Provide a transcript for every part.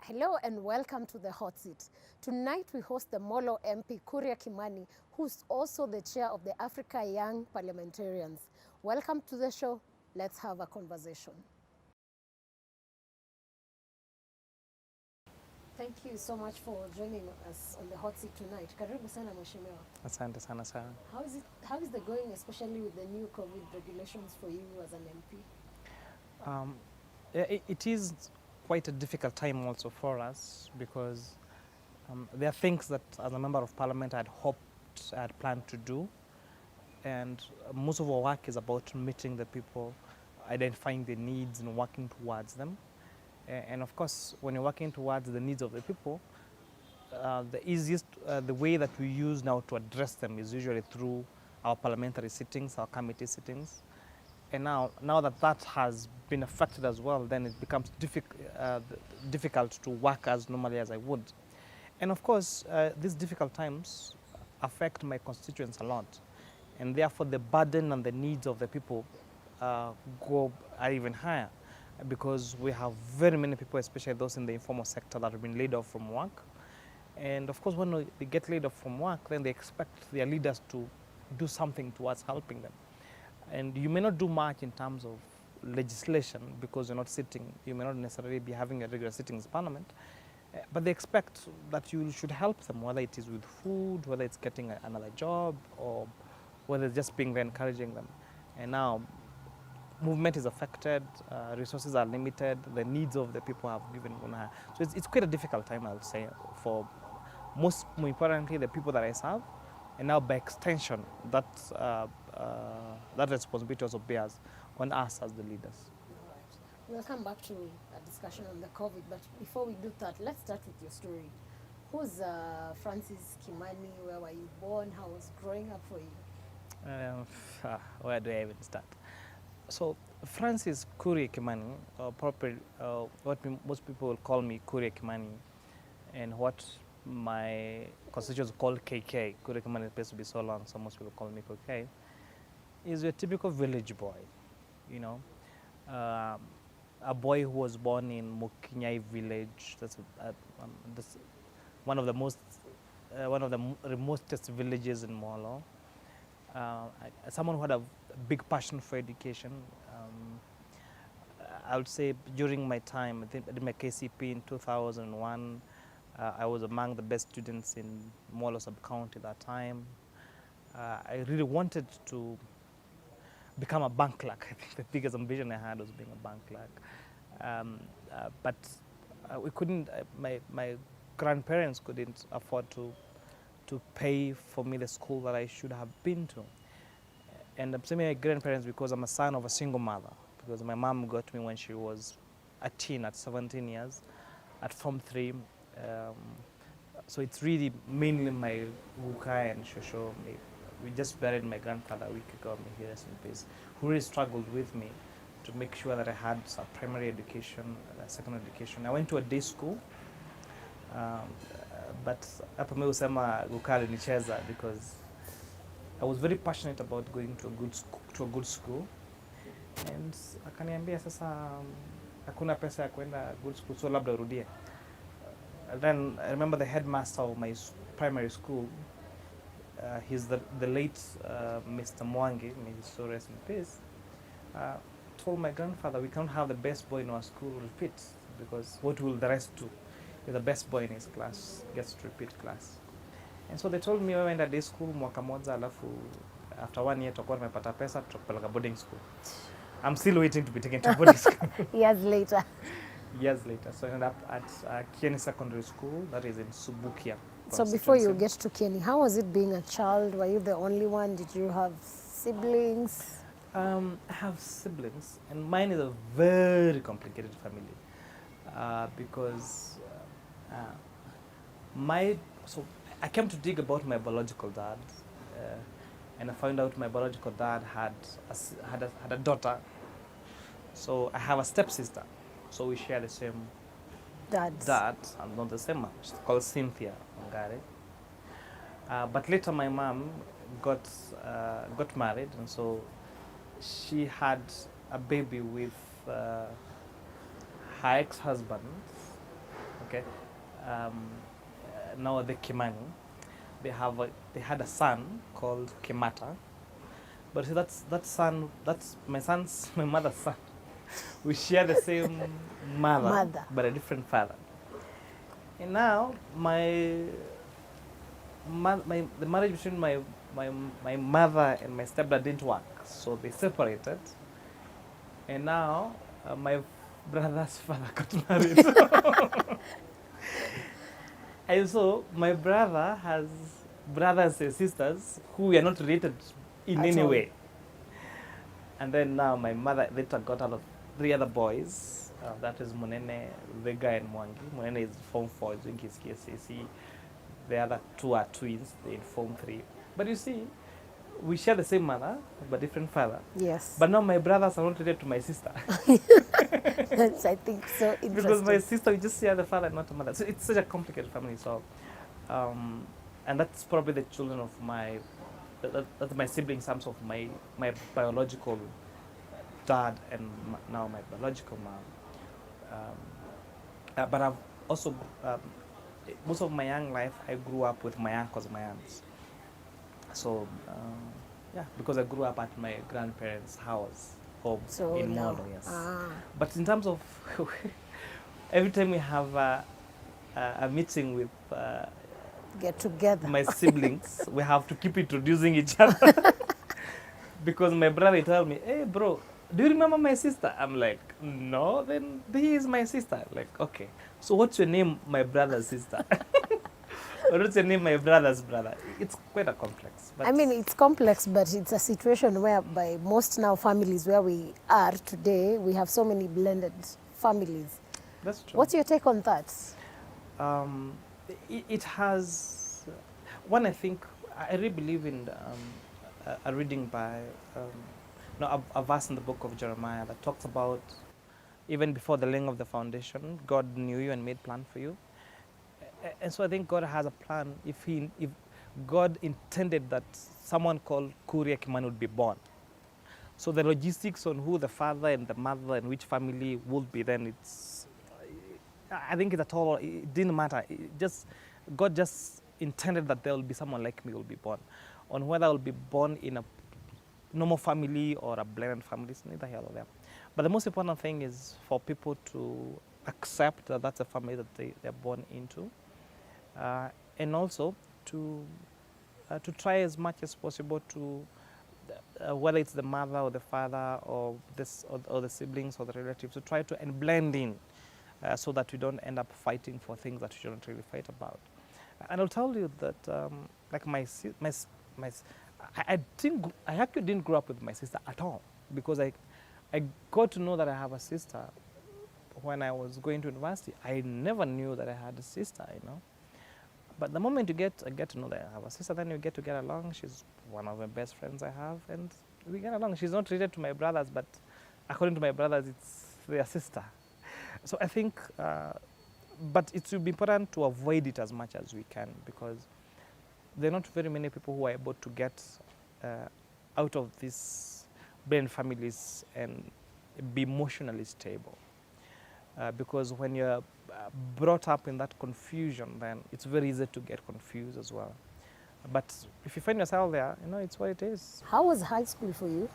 Hello and welcome to the Hot Seat. Tonight we host the Molo MP Kuria Kimani, who's also the chair of the Africa Young Parliamentarians. Welcome to the show. Let's have a conversation. Thank you so much for joining us on the Hot Seat tonight. Karibu sana mheshimiwa. Asante sana sana. How is the going, especially with the new COVID regulations for you as an MP? It is quite a difficult time also for us because there are things that as a member of parliament I had planned to do, and most of our work is about meeting the people, identifying the needs and working towards them. And of course, when you're working towards the needs of the people, the way that we use now to address them is usually through our parliamentary sittings, our committee sittings. And now that has been affected as well, then it becomes difficult to work as normally as I would. And of course, these difficult times affect my constituents a lot. And therefore, the burden and the needs of the people are even higher, because we have very many people, especially those in the informal sector, that have been laid off from work. And of course, when they get laid off from work, then they expect their leaders to do something towards helping them. And you may not do much in terms of legislation because you're not sitting, you may not necessarily be having a regular sittings parliament, but they expect that you should help them, whether it is with food, whether it's getting another job, or whether it's just being there encouraging them. And now movement is affected, resources are limited, the needs of the people have given gone higher. So it's quite a difficult time, I would say, for more importantly, the people that I serve, and now by extension, that responsibility also bears on us as the leaders. We'll come back to a discussion on the COVID, but before we do that, let's start with your story. Who's Francis Kimani? Where were you born? How was growing up for you? Where do I even start? So Francis Kuria Kimani, most people will call me Kuria Kimani, and what my constituents call KK, Kuria Kimani is supposed to be so long, so most people call me KK, is a typical village boy, you know. A boy who was born in Mukinyai village. That's one of the remotest villages in Molo. Someone who had a big passion for education. I would say during my time, I think I did my KCP in 2001. I was among the best students in Molo sub-county that time. I really wanted to become a bank clerk. I think the biggest ambition I had was being a bank clerk. But we couldn't, my grandparents couldn't afford to pay for me the school that I should have been to. And I'm saying my grandparents because I'm a son of a single mother, because my mom got me when she was a teen at 17 years, at Form 3. So it's really mainly my Wukai and Shosho. We just buried my grandfather a week ago, may he rest in peace, who really struggled with me to make sure that I had a primary education, a secondary education. I went to a day school, but hapa mimi husema Wukai alinicheza because I was very passionate about going to a good school, and akaniambia sasa hakuna pesa ya kwenda good school, so labda urudie. Then I remember the headmaster of my primary school, he's the late Mr. Mwangi, may he so rest in peace, told my grandfather, we can't have the best boy in our school repeat, because what will the rest do if the best boy in his class gets to repeat class? And so they told me, wewe enda day school mwaka moja, alafu after 1 year tutakuwa tumepata pesa, tutakupeleka boarding school. I'm still waiting to be taken to boarding school. Years later. Years later. So I ended up at Kieni Secondary School, that is in Subukia. So before you get to Kieni, how was it being a child? Were you the only one? Did you have siblings? I have siblings, and mine is a very complicated family, because so I came to dig about my biological dad, and I found out my biological dad had a daughter. So I have a stepsister, so we share the same dad, and not the same mom. She's called Cynthia Ongare. But later my mom got married, and so she had a baby with her ex-husband, Okay, now the Kimani, they had a son called Kimata, but see, that son, that's my son's my mother's son. We share the same mother, Mother. but a different father. And now the marriage between my my mother and my stepdad didn't work, so they separated. And now my brother's father got married. And so my brother has brothers and sisters who we are not related in At any all. way. And then now my mother later got out of 3 other boys. That is Munene, Vega, and Mwangi. Munene is Form 4, is doing his KCC. The other two are twins, they're in Form 3. But you see, we share the same mother, but different father. Yes. But now my brothers are not related to my sister. That's, I think, so interesting. Because my sister, we just share the father, not the mother. So it's such a complicated family. So, and that's probably the children of that's my siblings, some of my biological dad and now my biological mom. But I've also, most of my young life, I grew up with my uncles, my aunts. So, yeah, because I grew up at my grandparents' house, home So in now, Molo, yes. But in terms of, every time we have a meeting with get together. my siblings, we have to keep introducing each other. Because my brother tell me, hey bro, do you remember my sister? I'm like, no, then he is my sister. Like, okay, so what's your name, my brother's sister? Or what's your name, my brother's brother? It's quite a complex. But I mean, it's complex, but it's a situation whereby most now families where we are today, we have so many blended families. that's true. What's your take on that? It has, one, I think, I really believe in a reading by, a verse in the book of Jeremiah that talks about even before the laying of the foundation, God knew you and made plan for you. And so I think God has a plan. If God intended that someone called Kuria Kimani would be born, so the logistics on who the father and the mother and which family would be, then I think at all, it didn't matter. God just intended that there will be someone like me who will be born. On whether I will be born in a normal family or a blended family, it's neither here nor there. But the most important thing is for people to accept that that's a family that they're born into, and also to try as much as possible to, whether it's the mother or the father or the siblings or the relatives, to try to blend in, so that we don't end up fighting for things that we shouldn't really fight about. And I'll tell you that, like I actually didn't grow up with my sister at all, because I got to know that I have a sister when I was going to university. I never knew that I had a sister, But the moment you get to know that I have a sister, then you get to get along. She's one of the best friends I have, and we get along. She's not related to my brothers, but according to my brothers, it's their sister. So I think, but it will be important to avoid it as much as we can, because there are not very many people who are able to get out of these blended families and be emotionally stable. Because when you're brought up in that confusion, then it's very easy to get confused as well. But if you find yourself there, it's what it is. How was high school for you?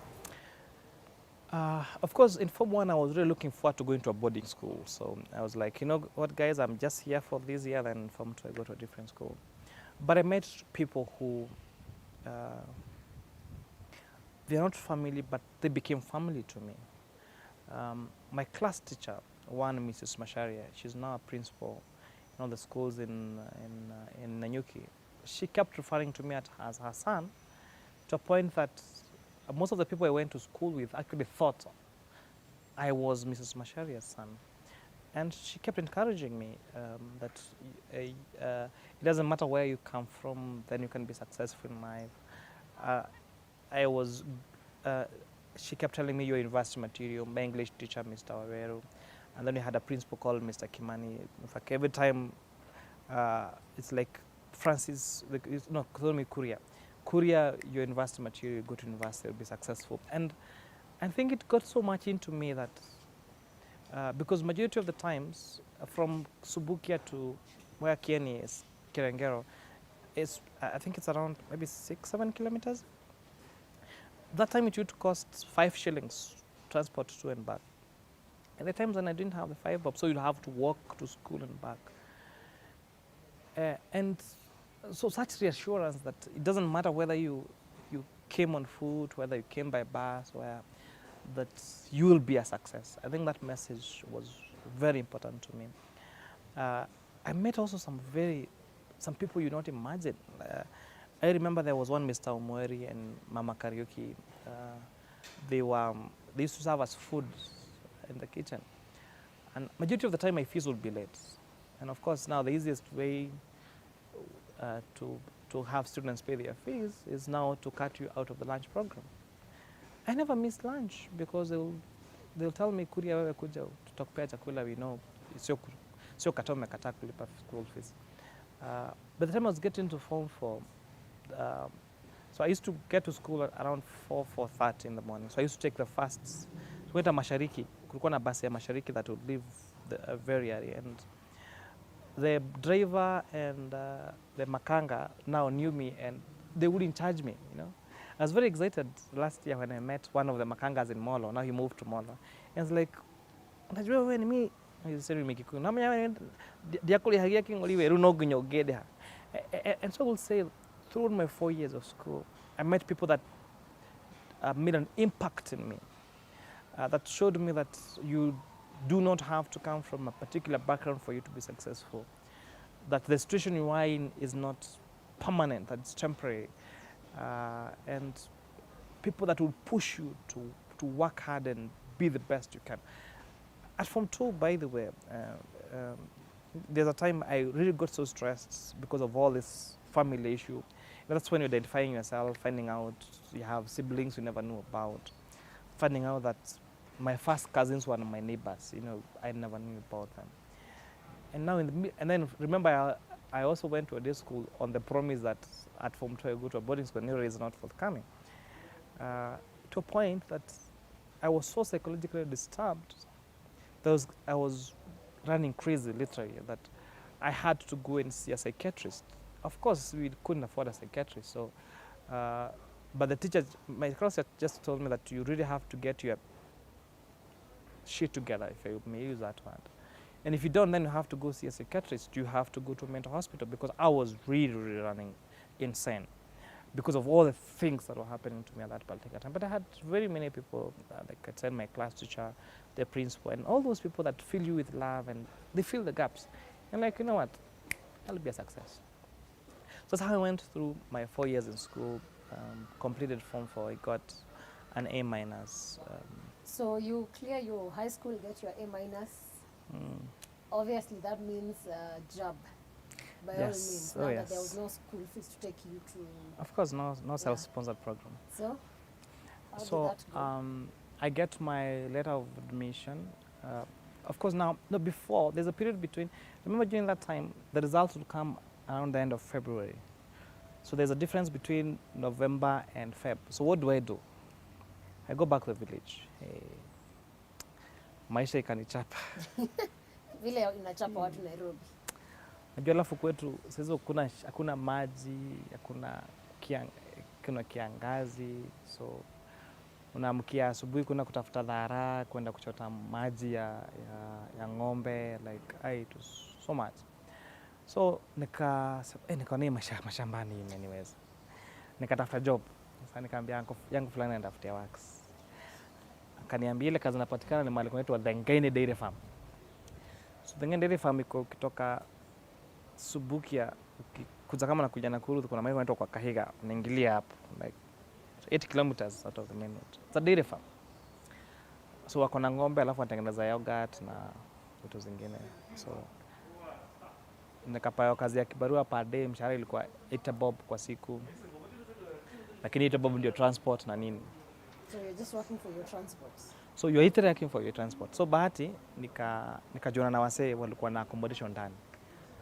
Of course, in Form 1, I was really looking forward to going to a boarding school. So I was like, what, guys, I'm just here for this year, then in Form 2, I go to a different school. But I met people who, they're not family, but they became family to me. My class teacher, one Mrs. Masharia, she's now a principal in all the schools in Nanyuki. She kept referring to me as her son, to a point that most of the people I went to school with actually thought I was Mrs. Masharia's son. And she kept encouraging me that it doesn't matter where you come from, then you can be successful in life. She kept telling me, your university material, my English teacher, Mr. Waweru, and then we had a principal called Mr. Kimani. In fact, every time it's like Francis, call me Kuria. Kuria, your university material, go to university, you'll be successful. And I think it got so much into me that because majority of the times from Subukia to where Kieni is, Kirengero, is I think it's around maybe 6-7 kilometers. That time it used to cost 5 shillings transport to and back. And the times when I didn't have the 5 bob, so you'd have to walk to school and back. And so such reassurance that it doesn't matter whether you came on foot, whether you came by bus, where that you will be a success. I think that message was very important to me. I met also some people you not imagine. I remember there was one Mr. Omweri and Mama Karaoke. They used to serve us food in the kitchen. And majority of the time my fees would be late. And of course now the easiest way to have students pay their fees is now to cut you out of the lunch program. I never missed lunch because they'll tell me, Kuria, wewe kuja tutakupea chakula, we know sio kata umekataa kulipa school fees. By the time I was getting to Form 4, so I used to get to school at around 4:30 in the morning. So I used to take the first, kwenda Mashariki, kulikuwa na basi ya Mashariki that would leave very early, and the driver and the makanga now knew me and they wouldn't charge me, you know. I was very excited last year when I met one of the makangas in Molo. Now he moved to Molo. And it's like, unajua wewe ni mimi, he said me Kikuyu. Na mimi diakuli hagia kingoliwe runo gunyo gede. And so I will say through my 4 years of school, I met people that made an impact in me. That showed me that you do not have to come from a particular background for you to be successful. That the situation you are in is not permanent, that it's temporary. And people that will push you to work hard and be the best you can. At Form 2, by the way, there's a time I really got so stressed because of all this family issue. That's when you're identifying yourself, finding out you have siblings you never knew about, finding out that my first cousins were my neighbors. You know, I never knew about them. And now, and then remember, I also went to a day school on the promise that at Form 2 I go to a boarding school, and Nero is not forthcoming. To a point that I was so psychologically disturbed that I was running crazy, literally, that I had to go and see a psychiatrist. Of course, we couldn't afford a psychiatrist, so, but the teacher, my class just told me that you really have to get your shit together, if I may use that word. And if you don't, then you have to go see a psychiatrist. You have to go to a mental hospital, because I was really, really running insane because of all the things that were happening to me at that particular time. But I had very many people, like I said, my class teacher, the principal, and all those people that fill you with love and they fill the gaps. And like, you know what, I'll be a success. So that's how I went through my 4 years in school, completed Form 4, I got an A-. So you clear your high school, get your A-. Obviously that means job. By all means, now that there was no school fees to take you to... Of course, no self-sponsored program. So, how did that go? I get my letter of admission. Of course, now, no, before, there's a period between... Remember during that time, the results would come around the end of February. So there's a difference between November and Feb. So what do? I go back to the village. Hey, maisha ikanichapa. Vile inachapa watu Nairobi. Najua alafu kwetu sasa hakuna maji, hakuna kiangazi, so unaamkia asubuhi kuna kutafuta dhara, kwenda kuchota maji ya ng'ombe, like it was so much. So nikaona mashambani imeniweza. Nikatafuta job. Sasa nikaambia yangu fulani anatafutia works. Akaniambia ile kazi inapatikana ni mahali kunaitwa The Ngaine Dairy Farm. So The Ngaine Dairy Farm iko kutoka Subukia, kuja kama nakuja Nakuru, kuna mahali kunaitwa kwa Kahiga, unaingilia hapo like 8 kilometers out of the main road. It's a dairy farm. So wako na ng'ombe alafu wanatengeneza yogurt na vitu zingine. So nikapewa kazi ya kibarua per day, mshahara ilikuwa 8 bob kwa siku. Lakini 8 bob ndio transport na nini. So you're just working for your transport. So you're either working for your transport. So bahati nikajiona na wasee walikuwa na accommodation ndani.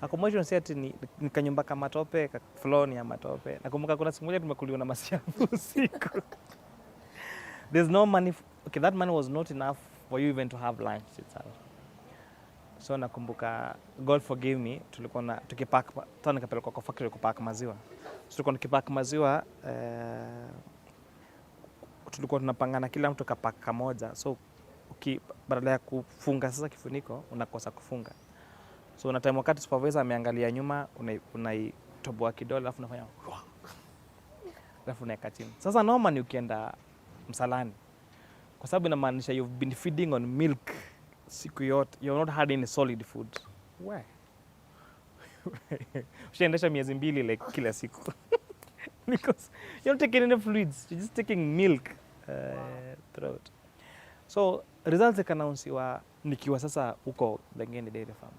Accommodation set ni kanyumba kama matope, floor ni ya matope. Nakumbuka kuna siku moja tumekuliwa na masiafu usiku. There's no money. Okay, that money was not enough for you even to have lunch itself. So nakumbuka, God forgive me, tulikuwa na tukipack, tena nikapelekwa kwa factory kupack maziwa. So tulikuwa tukipack maziwa, tulikuwa tunapangana kila mtu kapack kamoja. So badala ya kufunga sasa kifuniko unakosa kufunga. So una time wakati supervisor ameangalia nyuma, unaitoboa kidole alafu unafanya alafu unaeka chini. Sasa normally ukienda msalani, kwa sababu inamaanisha you've been feeding on milk siku yote, you're not had any solid food. Why? Ushaendesha miezi 2 like kila siku. Because you're not taking any fluids, you're just taking milk throughout. So results ikanaunsiwa nikiwa sasa huko Lengeni Dairy Farm.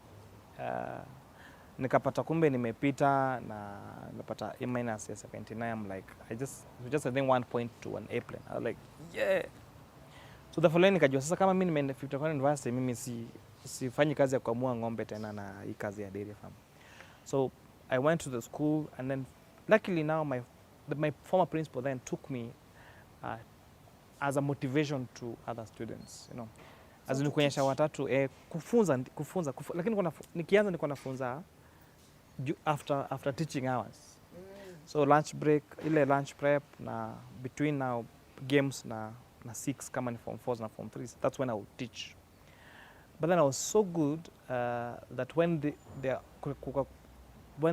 Nikapata kumbe nimepita na nimepata A- ya 79. I'm like, just I think 1 point to an A plane. I was like, yeah. So the following nikajua sasa kama mimi nimeenda 51 university, mimi sifanyi kazi ya kuamua ng'ombe tena na hii kazi ya dairy farm. So I went to the school, and then luckily now my former principal then took me as a motivation to other students, you know. As in kuonyesha watatu kufunza, lakini nikianza nilikuwa nafunza after teaching hours. So lunch break, ile lunch prep na between now games na 6 kama ni form 4s na form 3s, that's when I would teach. But then I was so good that when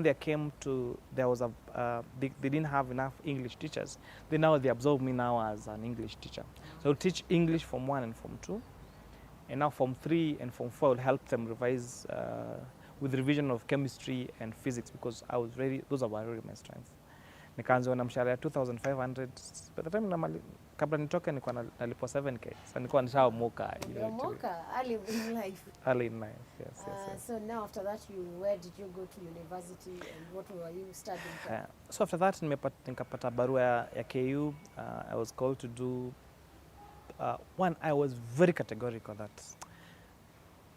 they came to, there was they didn't have enough English teachers. They absorbed me now as an English teacher. So I would teach English form 1 and form 2, and now form 3 and form 4 will help them revise with revision of chemistry and physics, because those are really my strengths. Nikaanza na mshahara ya 2,500. By the time kabla nitoke nilikuwa nalipwa 7K. So nilikuwa nishaomoka. Early in life. Early in life, yes. So now after that, where did you go to university, and what were you studying? So after that nikapata barua ya KU. I was called to do one. I was very categorical that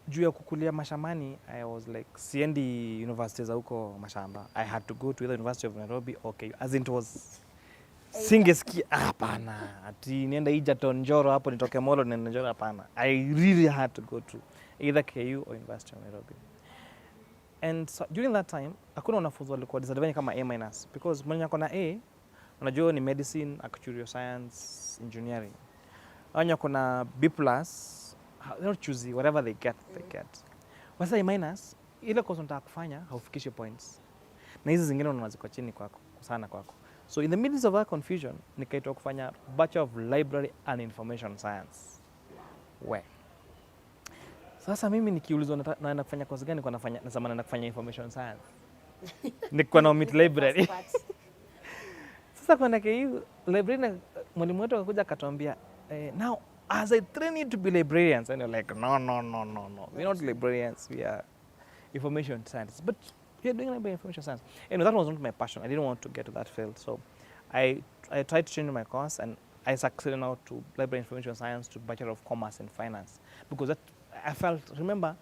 juu ya kukulia mashambani, I was like, siendi university za huko mashamba. I had to go to either University of Nairobi or KU. As in it was singeski, hapana. Ati nienda Egerton Njoro hapo nitoke Molo niende Njoro, hapana. I really had to go to either KU or University of Nairobi. And so during that time, hakuna wanafunzi walikuwa disadvantage kama A-, because mwenye ako na A, unajua ni medicine, actuarial science, engineering. Wenye ako na B+, they're not choosy, whatever they get. Wasa A-, ile course unataka kufanya haufikishi points. Na hizi zingine unaziko chini kwako, sana kwako. So in the midst of that confusion, nikaitwa kufanya Bachelor of Library and Information Science. Sasa mimi nikiulizwa naenda kufanya course gani, nasema naenda kufanya Information Science. Niko na omit library. Sasa kwenda KU library, mwalimu wetu akakuja akatuambia, now as I train you to be librarians, and you're like, no. We're not librarians, we are information scientists. But you're doing information science. That was not my passion. I didn't want to get to that field. So I tried to change my course, and I succeeded now to library information science to Bachelor of Commerce and Finance. Because I felt, remember,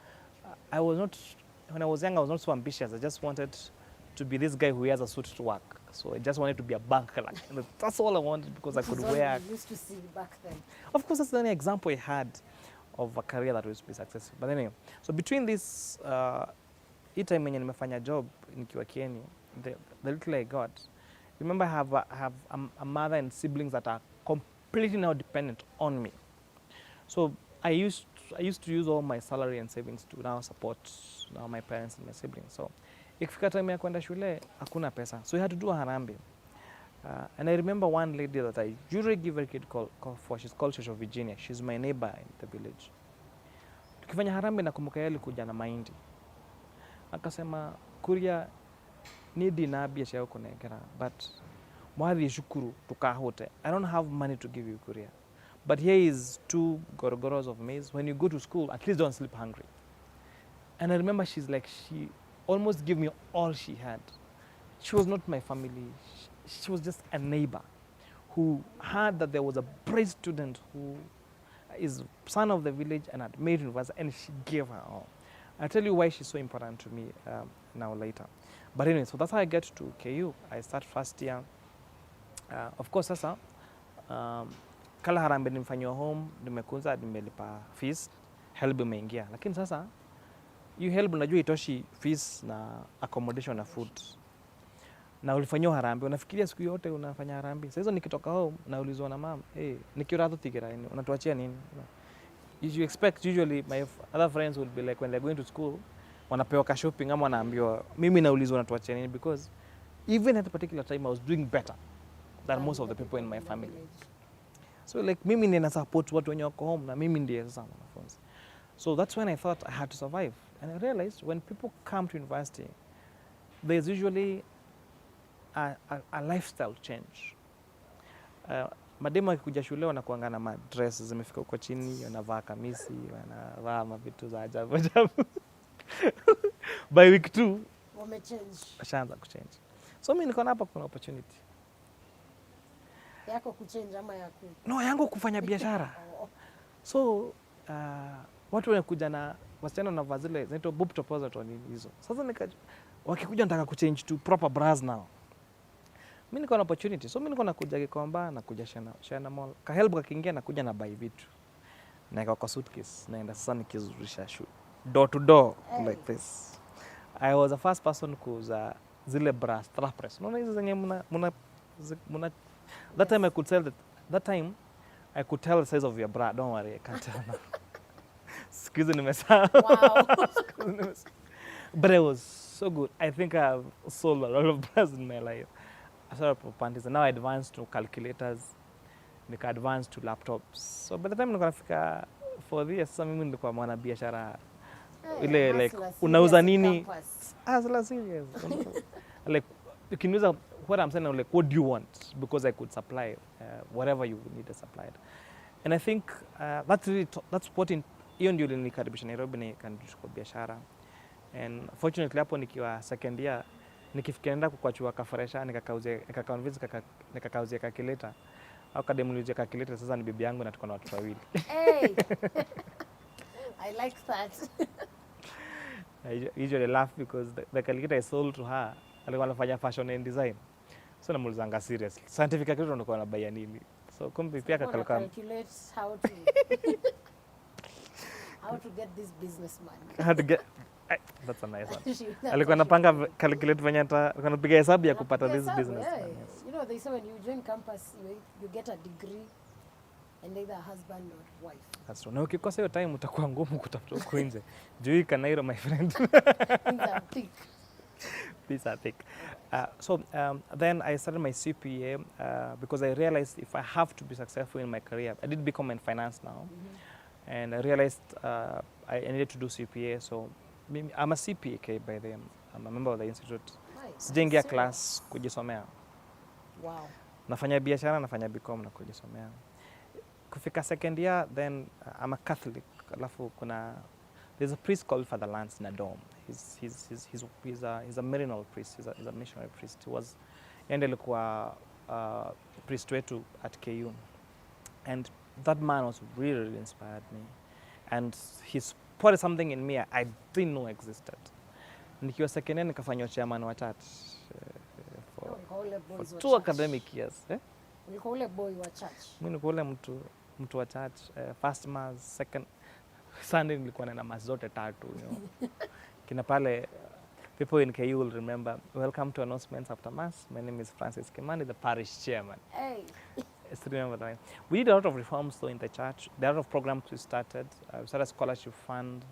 when I was young, I was not so ambitious. I just wanted to be this guy who has a suit to work. So I just wanted to be a banker. That's all I wanted, because I could wear. You used to see back then. Of course, that's the only example I had of a career that was to be successful. But anyway, so between this, hii time yenye nimefanya job nikiwa Kieni, the little I got, remember I have a mother and siblings that are completely now dependent on me. So I used to use all my salary and savings to now support my parents and my siblings. So ikifika time ya kwenda shule hakuna pesa, so you had to do a harambee. And I remember one lady that I usually give a kid call for. She's called Shosho Virginia. She's my neighbor in the village. Tukifanya harambee nakumbuka yeye alikuja na mahindi. Akasema, Kuria, nidi na biashara yako negera, but mwadhi shukuru tukahote. I don't have money to give you, Kuria. But here is 2 gorogoros of maize. When you go to school, at least don't sleep hungry. And I remember she almost gave me all she had. She was not my family. She was just a neighbor who heard that there was a bright student who is son of the village and had made university, and she gave her all. I'll tell you why she's so important to me now later. But anyway, so that's how I get to KU. I start first year. Of course, sasa kala harambee nimefanywa home, nimekunza, nimelipa fees, help imeingia. Lakini sasa hiyo help unajua itoshi fees na accommodation na food. Na ulifanywa harambee, unafikiria siku yote unafanya harambee. Sasa hizo nikitoka home naulizwa na mama, nikiradho tigera nini? Unatuachia nini? You expect usually my other friends will be like when they're going to school, wanapewa ka shopping ama wanaambiwa, mimi naulizwa unatuachia nini, because even at a particular time I was doing better than most of the people in my family. So like mimi ndiye na support watu wenye wako home na mimi ndiye sasa mwanafunzi. So that's when I thought I had to survive. And I realized when people come to university, there's usually a lifestyle change. Mademu akikuja shule wanakuanga na madress zimefika huko chini, wanavaa kamisi, wanavaa mavitu za ajabu ajabu. By week 2 washaanza kuchange. So mimi niko hapa kuna opportunity. Yako kuchange ama yako? No, yangu kufanya biashara. So watu wanakuja na wasichana na vazi zile zinaitwa boob deposit hizo. Sasa wakikuja nataka kuchange to proper bras now. Mimi niko na opportunity. So mimi niko nakuja Gikomba, nakuja Shana Mall. Ka help kakiingia nakuja na buy vitu. Naeka kwa suitcase, naenda sasa nikizurisha door to door like this. I was the first person kuuza zile bra strapless. Unaona hizo zenye muna that time I could tell the size of your bra. Don't worry, I can't tell now. Excuse me, wow. But it was so good. I think I've sold a lot of bras in my life. I started from panties and now I advanced to calculators, nika advanced to laptops. So by the time nikafika 4 years, sasa mimi nilikuwa mwana biashara ile like unauza nini? Hustler serious. Like you can use what I'm saying, like what do you want? Because I could supply whatever you needed supplied. And I think that's what hiyo ndio ilinikaribisha Nairobi nikanirudisha kwa biashara. And fortunately hapo nikiwa second year nikifikia nenda kukwachua kafresha nikakauzia calculator. Au kademulizia calculator sasa ni bibi yangu na tuko na watoto wawili. Hey. I like that. I usually laugh because the calculator I sold to her alikuwa anafanya fashion and design. So namuulizanga seriously. Scientific calculator unakuwa unabaya nini? So kumbe pia calculate how to get this businessman. How to get that's a nice one. Alikuwa anapanga calculate venye anapiga hesabu ya kupata this businessman. Yes. You know they say when you join campus you get a degree and either a husband or wife. That's true. Na ukikosa hiyo time utakuwa ngumu kutafuta huko nje. Juu Kanairo my friend. These are thick. So then I started my CPA because I realized if I have to be successful in my career, I did become in finance now, and I realized I needed to do CPA. So I'm a CPA by the I'm a member of the institute. Sijaingia class kujisomea. Wow. Nafanya biashara, nafanya BCom na kujisomea. Kufika second year, then I'm a Catholic. Alafu there's a priest called Father Lance Nadom. He's a Marinal priest. He's a missionary priest. He was alikuwa priest wetu at KU, and that man was really inspired me, and he spotted something in me I didn't know existed. Nikiwa second year nikafanywa chairman wa church for 2 academic years. Ulikuwa ule boy wa church? Mimi nilikuwa ule mtu wa church. First mass, second Sunday nilikuwa na mass zote 3, you know. Kina pale people in KU will remember, welcome to announcements after mass. My name is Kuria Kimani, the parish chairman. Hey. I still remember that. We did a lot of reforms though in the church. There are a lot of programs we started. We started a scholarship fund.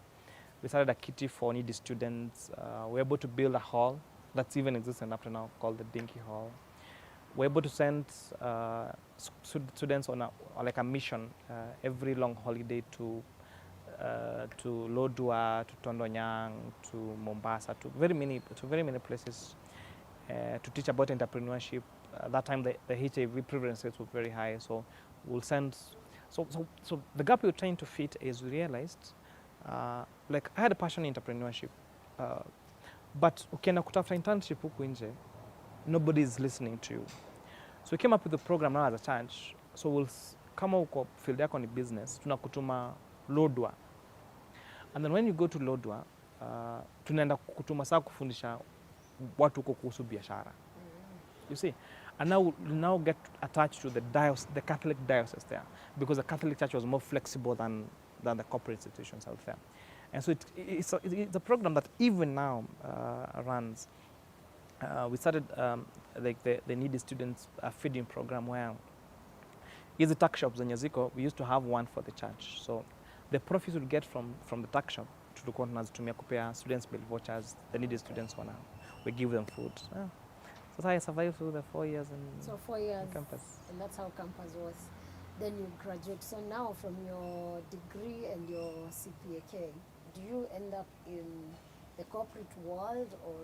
We started a kitty for needy students. We were able to build a hall that's even existing up to now called the Dinky Hall. We're able to send students on like a mission every long holiday to Lodwar, to Tondonyang, to Mombasa, to very many places to teach about entrepreneurship. At that time, the HIV prevalence rates were very high, so we'll send. So the gap we were trying to fit is we realized, like I had a passion in entrepreneurship, but ukienda kutafuta internship huku nje, nobody is listening to you. So we came up with a program now as a church. So kama uko field yako ni business, tunakutuma Lodwar. And then when you go to Lodwar, tunaenda kutuma saa kufundisha watu huko kuhusu biashara. You see? and now get attached to the Catholic diocese there, because the Catholic Church was more flexible than the corporate institutions out there. And so it's a program that even now runs. We started like the needy students feeding program, where hizi tuck shops zenye ziko, we used to have one for the church. So the profits we get from the tuck shop tulikuwa tunazitumia kupea students meal vouchers, the needy students we give them food. So that's how I survived through the 4 years in campus. And that's how campus was. Then you graduate. So now from your degree and your CPAK, do you end up in the corporate world, or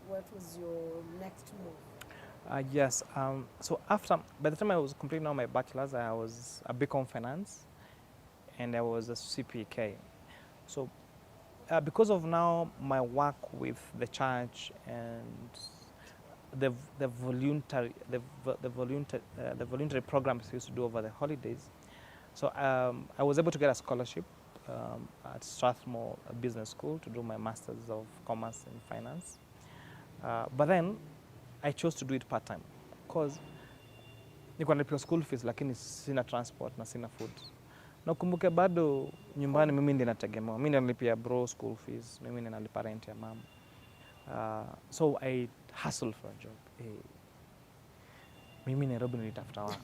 what was your next move? Yes. So by the time I was completing all my bachelor's, I was a BCom Finance, and I was a CPK. So because of now my work with the church and the voluntary programs we used to do over the holidays, so I was able to get a scholarship at Strathmore Business School to do my Masters of Commerce in Finance. But then I chose to do it part-time because nilikuwa nalipa school fees lakini sina transport na sina food. Na kumbuke bado nyumbani mimi ndiye nategemewa. Mimi ndiye nalipia bro school fees, mimi ndiye nalipa rent ya mama. So I hustled for a job. Mimi Nairobi nilitafuta work.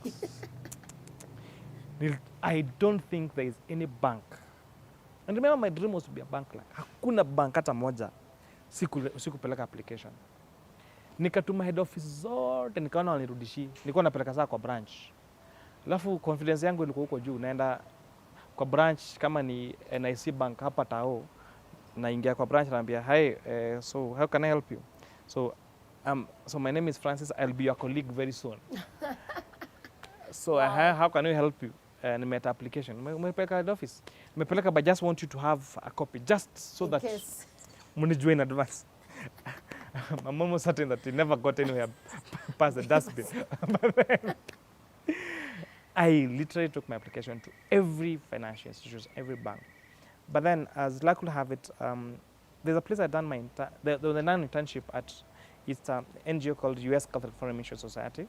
I don't think there is any bank. And remember, my dream was to be a bank clerk. Hakuna bank hata moja sikupeleka application. Nikatuma head office zote, nikaona wanirudishii. Nilikuwa napeleka saa kwa branch. Alafu confidence yangu ilikuwa huko juu, naenda kwa branch kama ni NIC bank hapa Tao, naingia kwa branch naambia, "Hi, so how can I help you?" So my name is Francis, I'll be your colleague very soon. So wow. How can we help you? Nimeta application. Nimepeleka head office. Nimepeleka, but just want you to have a copy, just so that munijue in advance. My mom was certain that he never got anywhere past the dustbin. But then, I literally took my application to every financial institution, every bank. But then, as luck would have it, there's a place I done my internship at. It's an NGO called US Catholic Foreign Mission Society,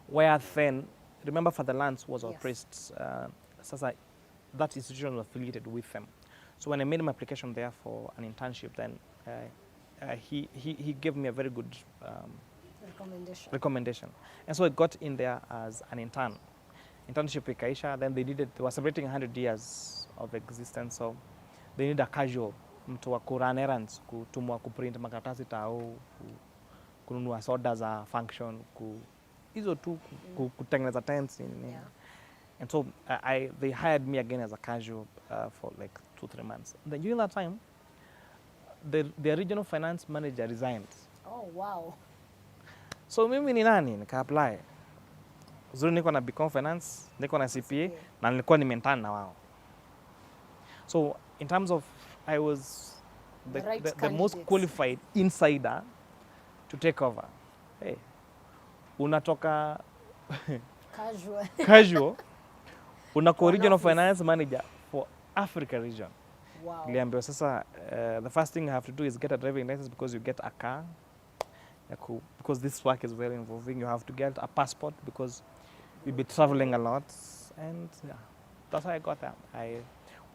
where then, remember, Father Lance was our priest. That institution was affiliated with them. So when I made my application there for an internship, then he gave me a very good recommendation. And so I got in there as an intern. Internship with Kaisha, then they were celebrating 100 years of existence, so they need a casual, mtu wa kurun errands, kutumwa kuprint makaratasi Tao, kununua soda za function, hizo tu kutengeneza tents. And so they hired me again as a casual for like 2-3 months. Then during that time, the regional finance manager resigned. Oh, wow. So mimi ni nani? Nika-apply. Uzuri niko na BCom Finance, niko na CPA, na nilikuwa nimentana na wao. So in terms of, I was the most qualified insider to take over. Hey, unatoka casual, unako regional finance manager for Africa region. Wow. Niliambiwa sasa, the first thing you have to do is get a driving license, because you get a car. Because this work is very involving, you have to get a passport because you'll be traveling a lot. And yeah, that's how I got there. I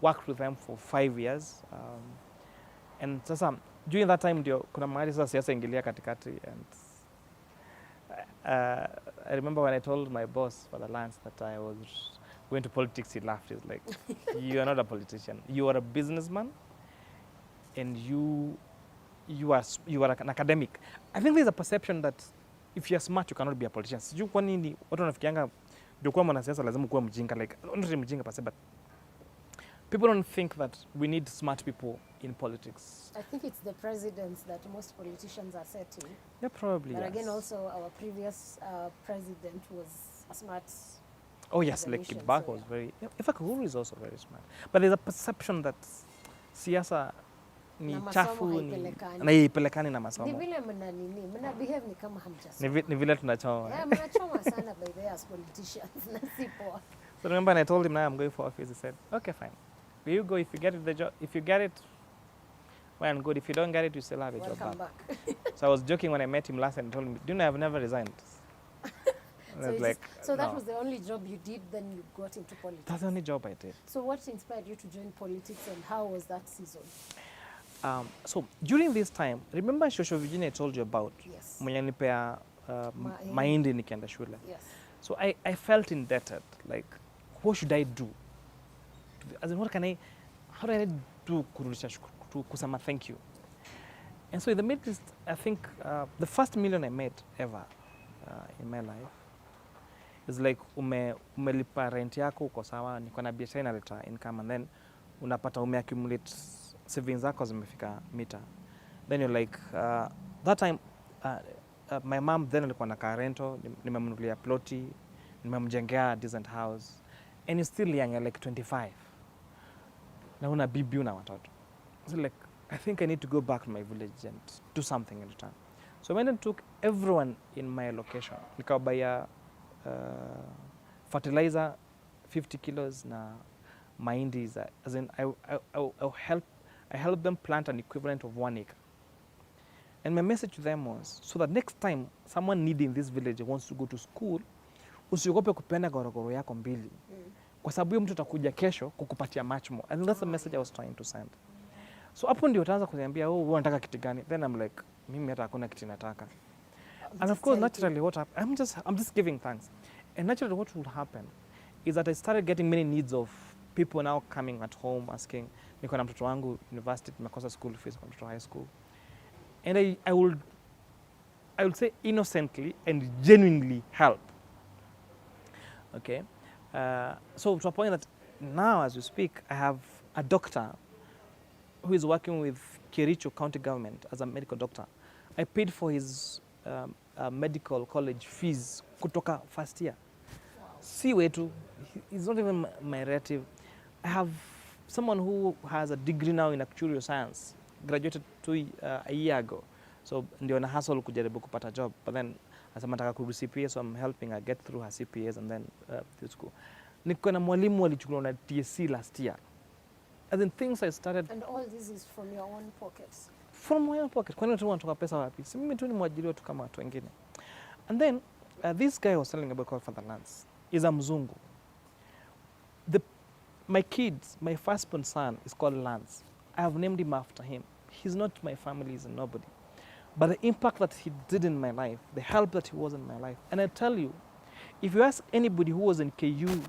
worked with them for 5 years. And sasa, during that time, kuna mahali sasa siasa ingilia katikati. And I remember when I told my boss for the Lance that I was going to politics, he laughed. He's like, "You are not a politician. You are a businessman, and you are an academic." I think there's a perception that if you're smart, you cannot be a politician. Sijui kwa nini watu wanafikianga ndio kuwa mwanasiasa lazima kuwa mjinga, like not really mjinga per se, but people don't think that we need smart people in politics. I think it's the presidents that most politicians are setting. Yeah, probably. But yes. again, also our previous president was a smart. Oh yes, like Kibak was very. In fact, Uhuru is also very smart. But there's a perception that siasa ni chafu, na ipelekani na masomo. Ni vile mna behave ni kama hamjasoma. Ni vile tunachoma. Yeah, mnachoma sana by the way as politicians. Nasipo. So remember, when I told him now I'm going for office, he said, "Okay, fine. Will you go if you get it the job? If you get it, well and good. If you don't get it, you still have a job back." So I was joking when I met him last and told him, "Do you know I've never resigned?" So, it's like, so that no. was the only job you did, then you got into politics. That's the only job I did. So what inspired you to join politics, and how was that season? So during this time, remember Shosho Virginia I told you about? Yes. Mwenye nipea mahindi nikienda shule. Yes. So I felt indebted. Like, what should I do? As in, how do I do to kusema thank you? And so in the Middle East, I think the first million I made ever in my life is like umelipa rent yako, uko sawa, niko na biashara inaleta income, and then unapata umeaccumulate savings zako zimefika mita. Then you're like, that time my mom then alikuwa na car rental, nimemnunulia ploti, nimemjengea decent house, and you're still young, you're like 25. Na una bibi una watoto. So like, I think I need to go back to my village and do something in return. So I went and took everyone in my location. Nikawabaya fertilizer 50 kilos na mahindi, as in I help them plant an equivalent of 1 acre. And my message to them was, so that next time someone needing this village wants to go to school, usiogope kupenda gorogoro yako mbili. Kwa sababu huyo mtu atakuja kesho kukupatia much more. I think that's the message I was trying to send. So hapo ndio utaanza kuniambia, oh, unataka kitu gani? Then I'm like, mimi hata hakuna kitu nataka. And of course, naturally, what happened, I'm just giving thanks. And naturally, what would happen is that I started getting many needs of people now coming at home asking, niko na mtoto wangu university, nimekosa school fees kwa mtoto high school. And I would say innocently and genuinely help. Okay? So to a point that now, as we speak, I have a doctor who is working with Kericho County Government as a medical doctor. I paid for his medical college fees kutoka first year. Si wetu, he's not even my relative. I have someone who has a degree now in actuarial science, graduated a year ago. So ndio na hustle kujaribu kupata job, but then asema nataka kurudi CPA, so I'm helping her get through her CPAs and then to school. Niko na mwalimu alichukuliwa na TSC last year. As in things I started. And all this is from your own pockets? From my own pocket. Kwani watu wanatoka pesa wapi? Si mimi tu ni mwajiriwa tu kama watu wengine. And then this guy was telling about called Fatherlands. Is a mzungu. My kids, my firstborn son is called Lance. I have named him after him. He's not my family, he's a nobody. But the impact that he did in my life, the help that he was in my life. And I tell you, if you ask anybody who was in KU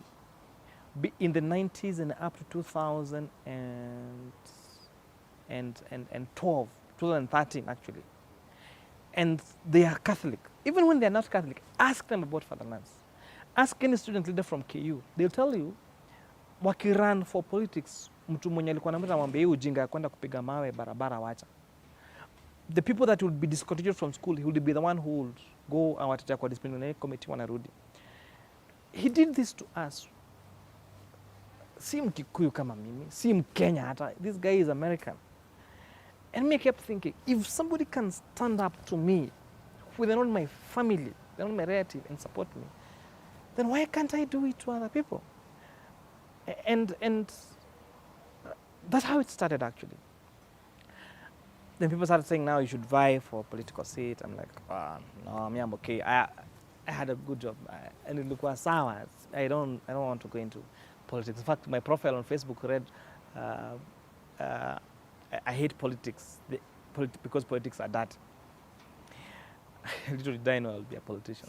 in the 90s and up to 2013 actually, and they are Catholic, even when they are not Catholic, ask them about Fatherlands. Ask any student leader from KU. They'll tell you, wakiran for politics, mtu mwenye alikuwa anamwambia mwambie hii ujinga ya kwenda kupiga mawe barabara wacha. The people that would be discontinued from school, he would be the one who would go and wataja kwa disciplinary committee wanarudi. He did this to us. Si Mkikuyu kama mimi, si Mkenya hata. This guy is American. And me I kept thinking, if somebody can stand up to me, who they're not my family, they're not my relative, and support me, then why can't I do it to other people? And that's how it started actually. Then people started saying, now you should vie for a political seat. I'm like, no, I'm okay. I had a good job. And it looked sawa. I don't want to go into politics. In fact, my profile on Facebook read, I hate politics because politics are dirty. Little did I know I'll be a politician.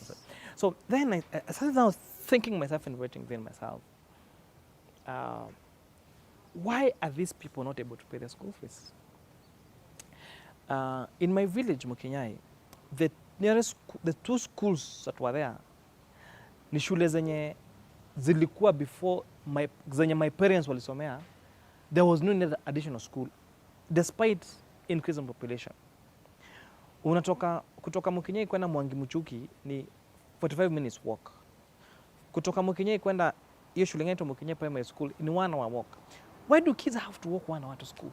So then I started now thinking myself and within myself, why are these people not able to pay their school fees? In my village, Mukinyai, the two schools that were there, ni shule zenye zilikuwa before zenye my parents walisomea, there was no need additional school, despite increase in population. Kutoka Mukinyai kwenda Mwangi Muchuki ni 45 minutes walk. Kutoka Mukinyai kwenda hiyo shule inaitwa Mukinyai Primary School in 1 hour walk. Why do kids have to walk 1 hour to school?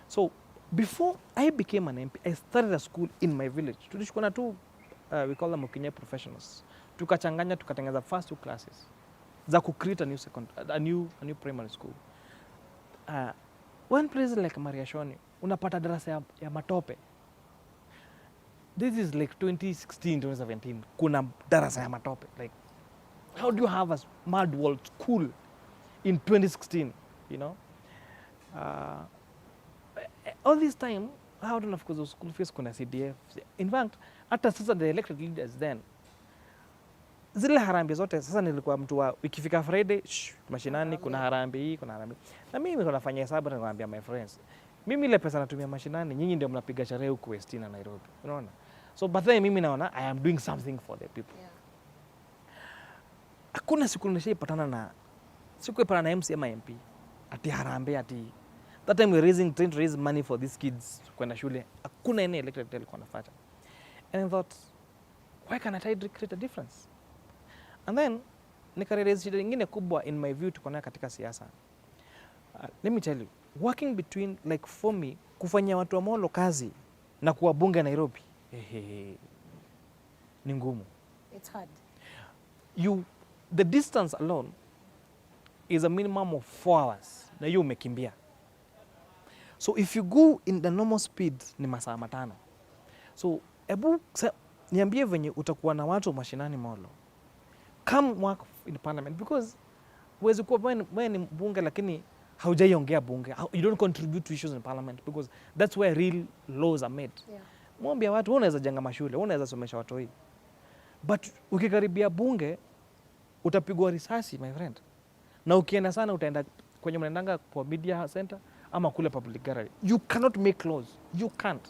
So before I became an MP, I started a school in my village. Tulishikuwa na tu, we call them Mukinyai professionals. Tukachanganya, tukatengeneza first 2 classes za create a new primary school. One place like Mariashoni, unapata darasa ya matope. this is like 2016, 2017. Kuna darasa ya matope. Like, how do you have a mud wall school in 2016, you know? All this time, how do of course those school fees kuna CDF. In fact, hata sasa the elected leaders then, zile harambee zote sasa nilikuwa mtu wa ikifika Friday mashinani kuna harambee hii kuna harambee. Na mimi niko nafanya hesabu na naambia my friends, mimi ile pesa natumia mashinani, nyinyi ndio mnapiga sherehe huko West na Nairobi. Unaona? So but then mimi naona I am doing something for the people. Yeah. Hakuna siku nishaipatana na sikuipatana na MC ama MP ati harambee ati that time we trying to raise money for these kids kwenda shule. Hakuna any elected alikuwa anafanya. And I thought, why can't I create a difference? And then nikarealize shida nyingine kubwa in my view tuko nayo katika siasa. Let me tell you, working between like for me kufanyia watu wa Molo kazi na kuwa bunge Nairobi ni ngumu. It's hard. The distance alone is a minimum of 4 hours na hiyo umekimbia. So if you go in the normal speed ni masaa 5. So ebu niambie venye utakuwa na watu mashinani Molo. Come work in parliament because huwezi kuwa wewe ni bunge lakini haujaiongea bunge. You don't contribute to issues in parliament because that's where real laws are made. Yeah. Mwambie watu unaweza jenga mashule, unaweza somesha watu hii. But ukikaribia bunge utapigwa risasi my friend. Na ukienda sana utaenda kwenye mnaendanga kwa media center ama kule public gallery. You cannot make laws. You can't.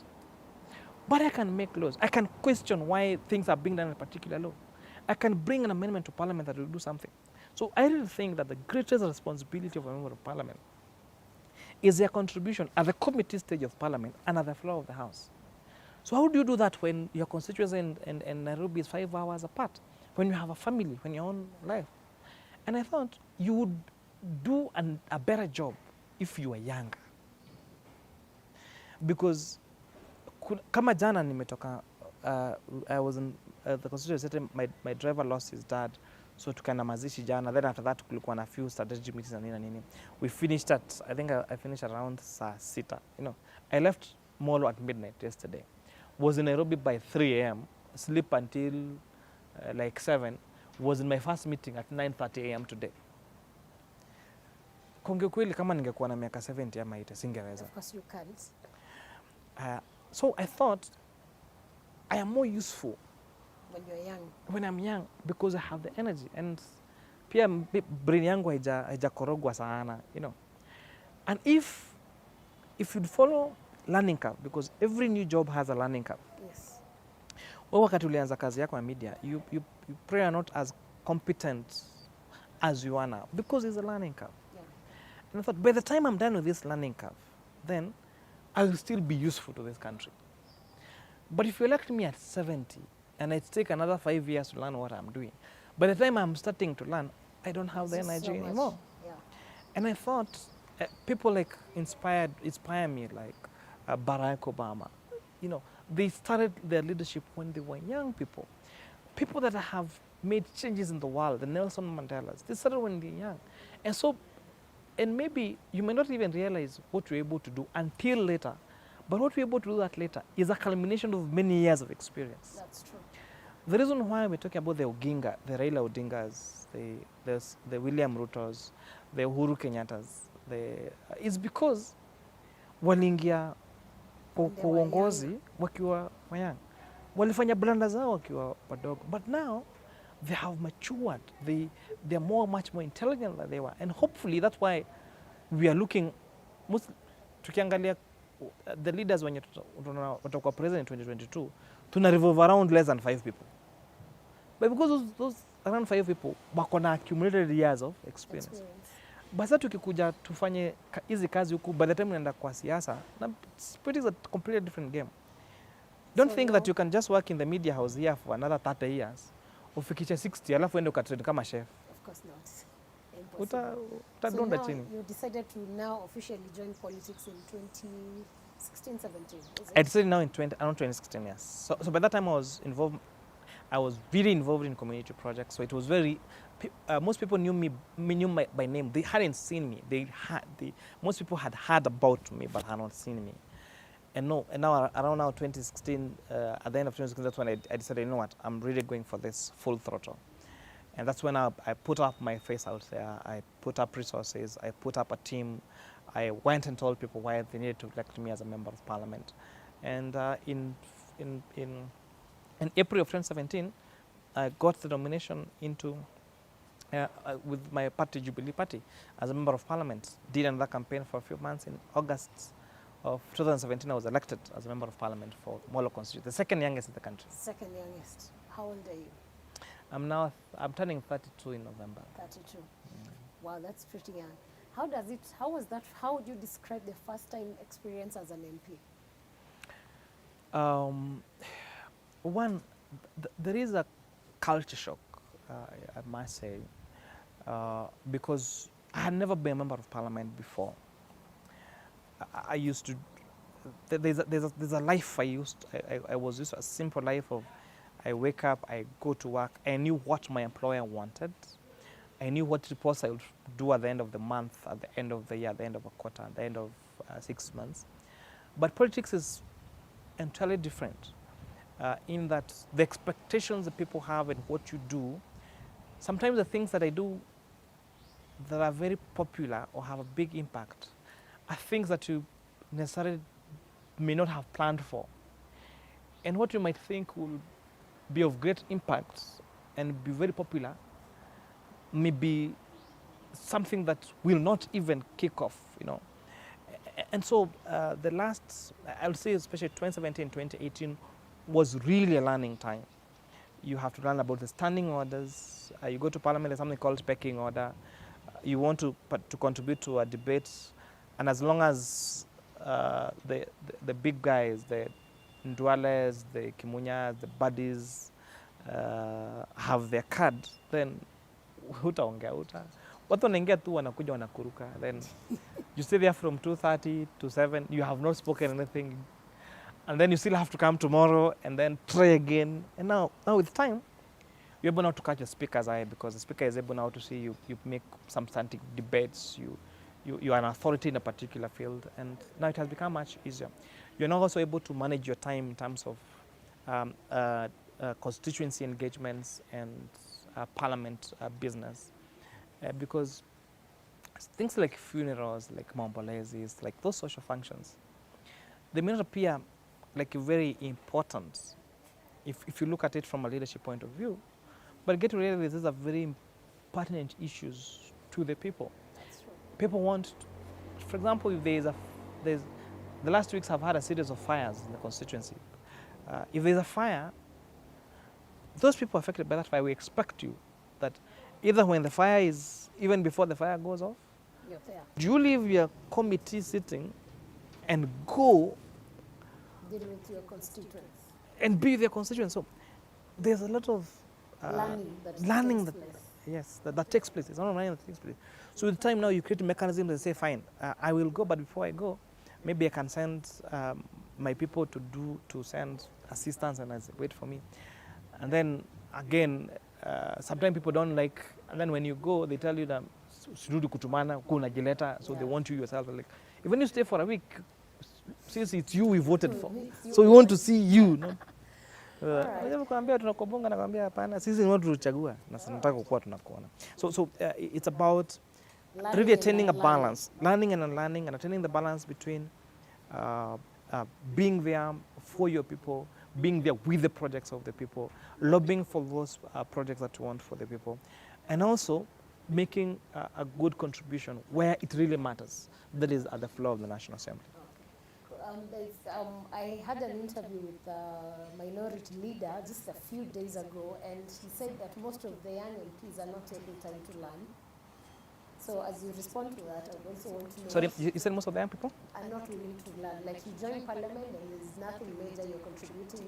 But I can make laws. I can question why things are being done in a particular law. I can bring an amendment to parliament that will do something. So I really think that the greatest responsibility of a member of parliament is their contribution at the committee stage of parliament and at the floor of the house. So how do you do that when your constituency in Nairobi is 5 hours apart? When you have a family, when your own life? And I thought you would do a better job if you were younger. Because kama jana nimetoka, I was in the constituency, my driver lost his dad, so tukaenda mazishi jana. Then after that kulikuwa na few strategic meetings na nini. We finished at, I think I finished around saa 6. You know, I left Molo at midnight yesterday. Was in Nairobi by 3 a.m. Sleep until like 7. Was in my first meeting at 9:30 a.m. today. Konge kweli kama ningekuwa na miaka 70 ama 80 singeweza. Of course you can't. So I thought I am more useful when you're young. When I'm young because I have the energy and pia brain yangu haijakorogwa sana, you know. And if you'd follow learning curve, because every new job has a learning curve. Yes. Wewe wakati ulianza kazi yako ya media, you probably are not as competent as you are now because it's a learning curve. Yeah. And I thought by the time I'm done with this learning curve, then I will still be useful to this country. But if you elect me at 70 and it takes another 5 years to learn what I'm doing, by the time I'm starting to learn, I don't have the energy anymore. Yeah. And I thought people like inspire me, like Barack Obama. You know, they started their leadership when they were young people. People that have made changes in the world, the Nelson Mandelas, they started when they're young. And so, and maybe you may not even realize what you're able to do until later. But what we're able to do that later is a culmination of many years of experience. That's true. The reason why we're talking about the Oginga, the Raila Odingas, the William Rutos, the Uhuru Kenyatas, is because waliingia kwa uongozi wakiwa young. Walifanya blanda zao wakiwa wadogo. But now they have matured. They're much more intelligent than they were. And hopefully that's why we are looking, tukiangalia the leaders when watakuwa president in 2022, tuna revolve around less than 5 people. But because those around 5 people wako na accumulated years of experience. Basi tukikuja tufanye hizi kazi huku, by the time unaenda kwa siasa, it is a completely different game. Don't think that you can just work in the media house here for another 30 years. Ufikisha 60 alafu uende ukatrain kama chef. Of course not. So now you decided to now officially join politics in 2016, 17, is it? I decided now around 2016, yes. So by that time I was really involved in community projects. So it was very, most people knew me by name. They hadn't seen me. Most people had heard about me but had not seen me. and now around now 2016, at the end of 2016, that's when I decided, you know what, I'm really going for this full throttle. And that's when I put up my face out there. I put up resources. I put up a team. I went and told people why they needed to elect me as a member of parliament. And in April of 2017, I got the nomination into with my party, Jubilee Party, as a member of parliament. Did another campaign for a few months. In August of 2017, I was elected as a member of parliament for Molo constituency, the second youngest in the country. Second youngest. How old are you? I'm turning 32 in November. 32. Wow, that's pretty young. How would you describe the first time experience as an MP? There is a culture shock, I must say, because I had never been a member of parliament before. I used to, there's a life I was used to, a simple life of, I wake up, I go to work. I knew what my employer wanted. I knew what reports I would do at the end of the month, at the end of the year, at the end of a quarter, at the end of 6 months. But politics is entirely different in that the expectations that people have and what you do, sometimes the things that I do that are very popular or have a big impact are things that you necessarily may not have planned for. And what you might think will be of great impact and be very popular may be something that will not even kick off, you know. And so the last, I would say especially 2017, 2018 was really a learning time. You have to learn about the standing orders. You go to parliament, there's something called pecking order. You want to contribute to a debate, and as long as the big guys, the Ndwales, the Kimunyas, the buddies have their card, then hutaongea watu wanaingia tu wanakuja wanakuruka, then you stay there from 2:30 to 7, you have not spoken anything, and then you still have to come tomorrow and then try again. And now with time, you're able now to catch the speaker's eye, because the speaker is able now to see you make some substantive debates, you are an authority in a particular field, and now it has become much easier. You're now also able to manage your time in terms of constituency engagements and parliament business, because things like funerals, like maombolezes, like those social functions, they may not appear like very important if you look at it from a leadership point of view, but get to realize these are very pertinent issues to the people. That's true. People want, for example, if there's the last weeks have had a series of fires in the constituency. If there's a fire, those people affected by that fire, we expect you that either when the fire is, even before the fire goes off, You're there. do you leave your committee sitting and go Deal with your constituents. and be with your constituents? So there's a lot of Learning that takes that, place. yes, that takes place. It's not learning that takes place. So with time now, you create a mechanism that say, fine, I will go, but before I go, maybe I can send my people to send assistance, and I say, wait for me. And then again, sometimes people don't like, and then when you go, they tell you that sirudi kutumana kuna jileta, so they want you yourself. Like, even if you stay for a week, since it's you we voted for, so we want to see you. No? Kuambia tunakubunga na kuambia hapana, sisi ni watu tulichagua na tunataka kukuwa tunakuona. So it's about really attaining a balance, learning and unlearning, and attaining the balance between being there for your people, being there with the projects of the people, lobbying for those projects that you want for the people, and also making a good contribution where it really matters, that is at the floor of the National Assembly. I had an interview with the minority leader just a few days ago, and he said that most of the young MPs are not taking time to learn. So as you respond to that, I also want to know... Sorry, you said most of the young people? Are not willing to learn. Like, you join parliament and there's nothing major you're contributing,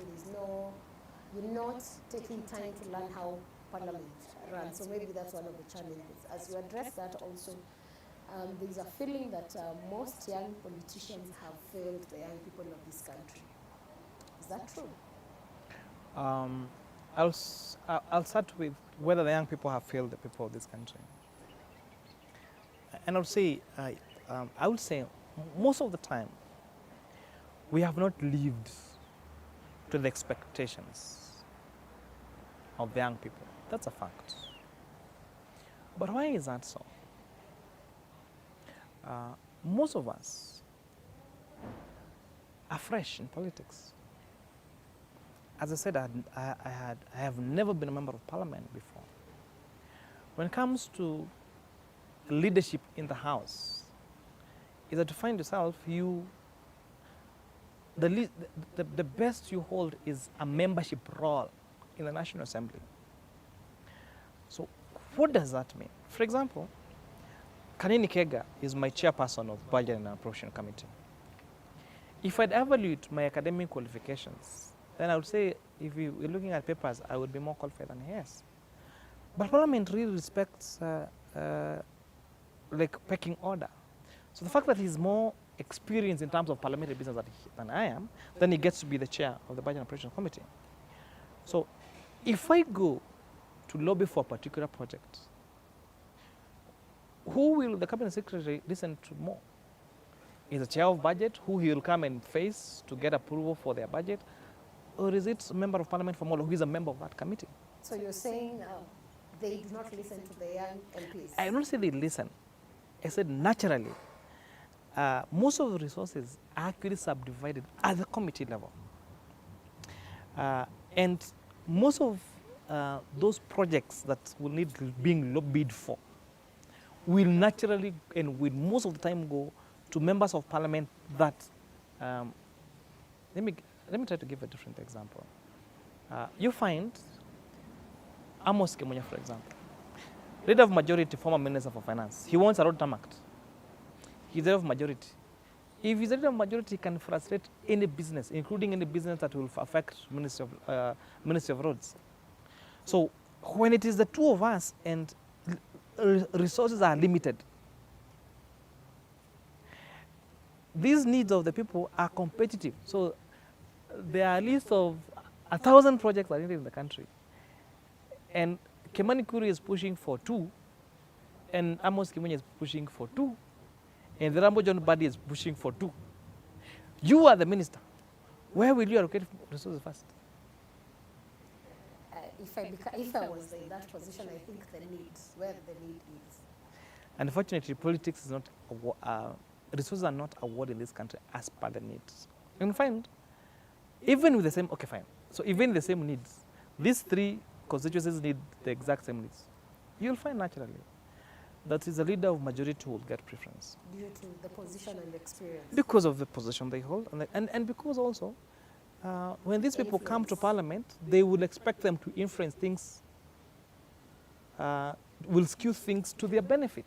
you're not taking time to learn how parliament runs. So maybe that's one of the challenges. As you address that also, there's a feeling that most young politicians have failed the young people of this country. Is that true? I'll start with whether the young people have failed the people of this country. And I would say most of the time, we have not lived to the expectations of the young people. That's a fact. But why is that so? Most of us are fresh in politics. As I said, I have never been a member of parliament before. When it comes to leadership in the house, is that to find yourself, the best you hold is a membership role in the National Assembly. So what does that mean? For example, Kanini Kega is my chairperson of Budget and Appropriation Committee. If I'd evaluate my academic qualifications, then I would say, if you were looking at papers, I would be more qualified than he is. But Parliament really respects like pecking order. So the fact that he's more experienced in terms of parliamentary business than I am, then he gets to be the chair of the Budget and Appropriation Committee. So if I go to lobby for a particular project, who will the cabinet secretary listen to more? Is the chair of budget who he will come and face to get approval for their budget? Or is it a member of parliament from Molo who is a member of that committee? So you're saying they do not listen to the young MPs? I don't say they listen. I said naturally. Most of the resources are actually subdivided at the committee level. And most of those projects that will need being lobbied for will naturally and will most of the time go to members of parliament that, let me try to give a different example. You find Amos Kemunya, for example, leader of majority, former minister for finance. He wants a road tarmacked. He's leader of majority. If he's leader of majority, he can frustrate any business, including any business that will affect Ministry of Roads. So when it is the two of us and resources are limited, these needs of the people are competitive. So there are a list of 1,000 projects that are needed in the country. And Kimani Kuria is pushing for 2, and Amos Kimunya is pushing for 2, and the Rambo John Badi is pushing for 2. You are the minister. Where will you allocate resources first? If I was in that position, I think the need, where the need is. Unfortunately, politics is not, resources are not awarded in this country as per the needs. You find, even with the same, okay, fine. So even the same needs, these 3 constituencies need the exact same needs. You'll find naturally that is a leader of majority who will get preference. Due to the position and experience. Because of the position they hold, and because also, when these people come to parliament, they will expect them to influence things, will skew things to their benefit.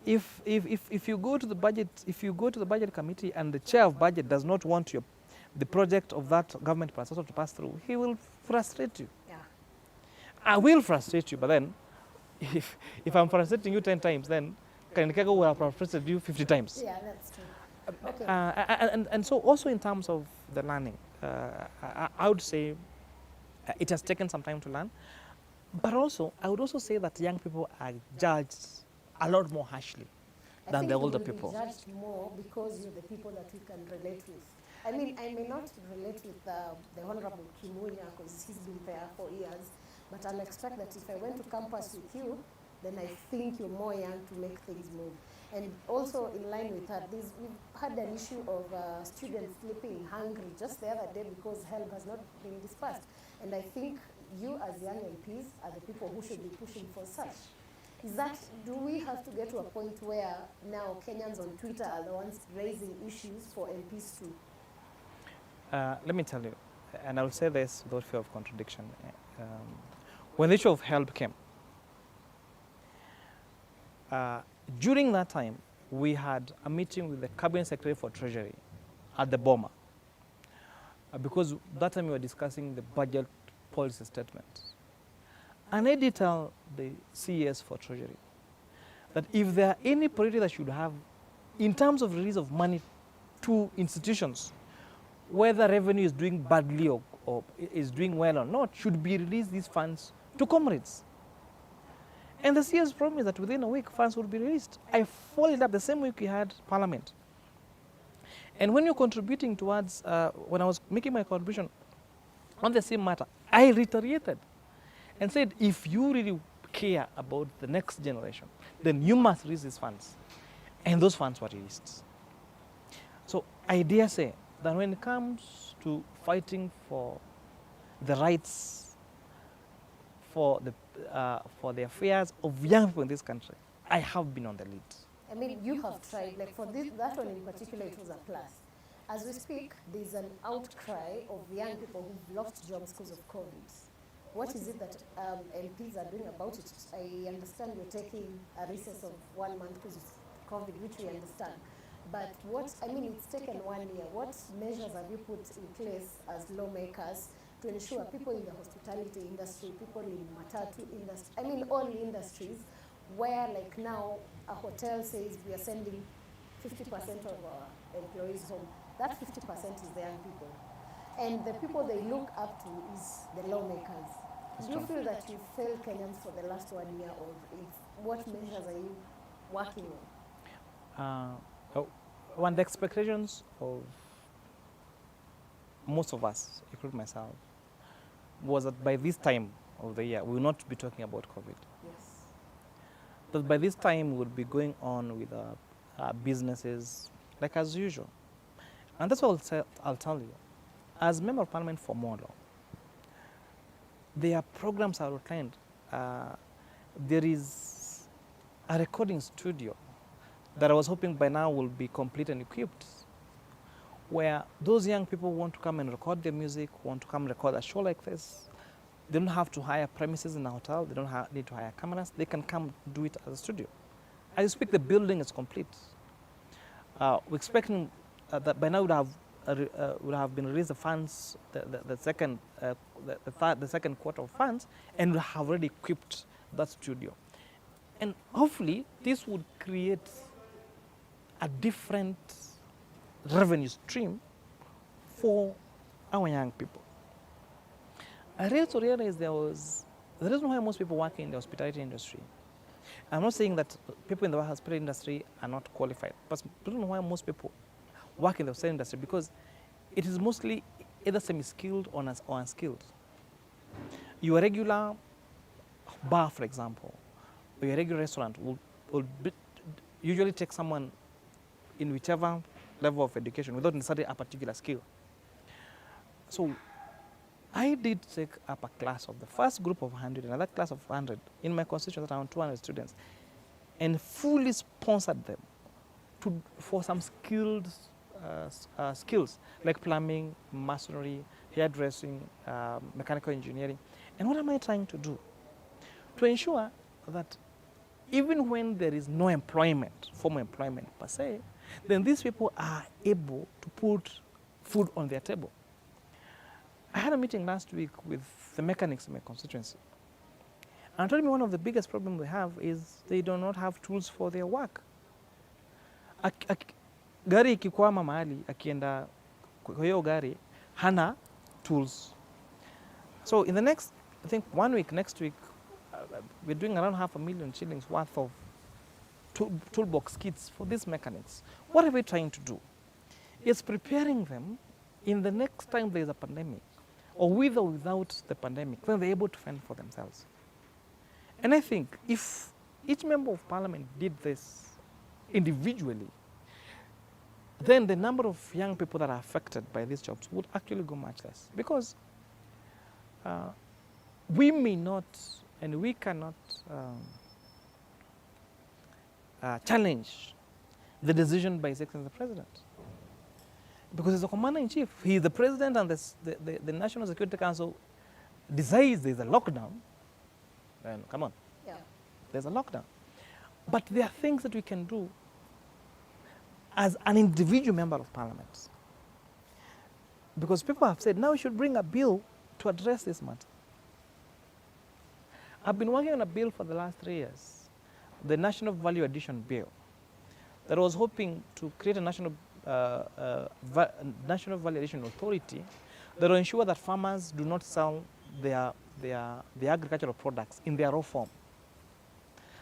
If you go to the budget committee and the chair of budget does not want the project of that government to pass through, he will frustrate you. Yeah. I will frustrate you, but then if I'm frustrating you 10 times, then Kanikego will have frustrated you 50 times. Yeah, that's true. Okay. And so also in terms of the learning, I would say it has taken some time to learn, but also I would also say that young people are judged a lot more harshly than the older people. I think you will be judged more because you're the people that you can relate with. I mean, I may not relate with the Honorable Kimunya because he's been there for years, but I'll expect that if I went to campus with you, then I think you're more young to make things move. And also in line with that, we've had an issue of students sleeping hungry just the other day because help has not been dispersed. And I think you as young MPs are the people who should be pushing for such. Do we have to get to a point where now Kenyans on Twitter are the ones raising issues for MPs too? Let me tell you, and I will say this without fear of contradiction. When the issue of help came, during that time, we had a meeting with the Cabinet Secretary for Treasury at the Boma, because that time we were discussing the budget policy statement. And I did tell the CES for Treasury that if there are any priority that should have in terms of release of money to institutions, whether revenue is doing badly or is doing well or not, should be released these funds to comrades. And the CS promised that within a week funds would be released. I followed up the same week we had Parliament. And when you're contributing towards, when I was making my contribution on the same matter, I reiterated and said, if you really care about the next generation, then you must release these funds. And those funds were released. So I dare say that when it comes to fighting for the rights, for the affairs of young people in this country, I have been on the lead. I mean, you have tried, like for this, that one in particular, it was a plus. As we speak, there's an outcry of young people who've lost jobs because of COVID. What is it that LPs are doing about it? I understand you're taking a recess of 1 month because of COVID, which we understand. But what, I mean, it's taken 1 year. What measures have you put in place as lawmakers to ensure people in the hospitality industry, people in matatu industry, I mean, all industries, where like now a hotel says we are sending 50% of our employees home. That 50% is the young people. And the people they look up to is the lawmakers. Do you feel that you failed Kenyans for the last 1 year, or what measures are you working on? One, the expectations of most of us, including myself, was that by this time of the year, we will not be talking about COVID. Yes. That by this time, we would be going on with our businesses like as usual. And that's what I'll tell you. As Member of Parliament for Molo, their programs are outlined. There is a recording studio that I was hoping by now will be complete and equipped, where those young people want to come and record their music, want to come record a show like this. They don't have to hire premises in a hotel. They don't need to hire cameras. They can come do it as a studio. As you speak, the building is complete. We're expecting that by now would have been released the funds, the second quarter of funds, and we have already equipped that studio. And hopefully, this would create a different revenue stream for our young people. I also realized the reason why most people working in the hospitality industry. I'm not saying that people in the hospitality industry are not qualified, but the reason why most people work in the hospitality industry, because it is mostly either semi-skilled or unskilled. Your regular bar, for example, or your regular restaurant will usually take someone in whichever level of education without necessarily a particular skill. So I did take up a class of the first group of 100, another class of 100 in my constituency, around 200 students, and fully sponsored them for some skills like plumbing, masonry, hairdressing, mechanical engineering. And what am I trying to do? To ensure that even when there is no employment, formal employment per se, then these people are able to put food on their table. I had a meeting last week with the mechanics in my constituency. And told me one of the biggest problems they have is they do not have tools for their work. Gari ikikwama mahali, akienda kwa hiyo gari, hana tools. So in the next, I think 1 week, next week, we're doing around 500,000 shillings worth of toolbox kits for these mechanics. What are we trying to do? It's preparing them in the next time there is a pandemic, or with or without the pandemic, then they're able to fend for themselves. And I think if each member of parliament did this individually, then the number of young people that are affected by these jobs would actually go much less. Because we may not and we cannot challenge the decision by His Excellency the President. Because as a commander-in-chief, he is the president, and the National Security Council decides there's a lockdown. And come on, Yeah. there's a lockdown. But there are things that we can do as an individual member of parliament. Because people have said, now we should bring a bill to address this matter. I've been working on a bill for the last 3 years, the National Value Addition Bill, that was hoping to create a national Value Addition Authority that will ensure that farmers do not sell their agricultural products in their raw form.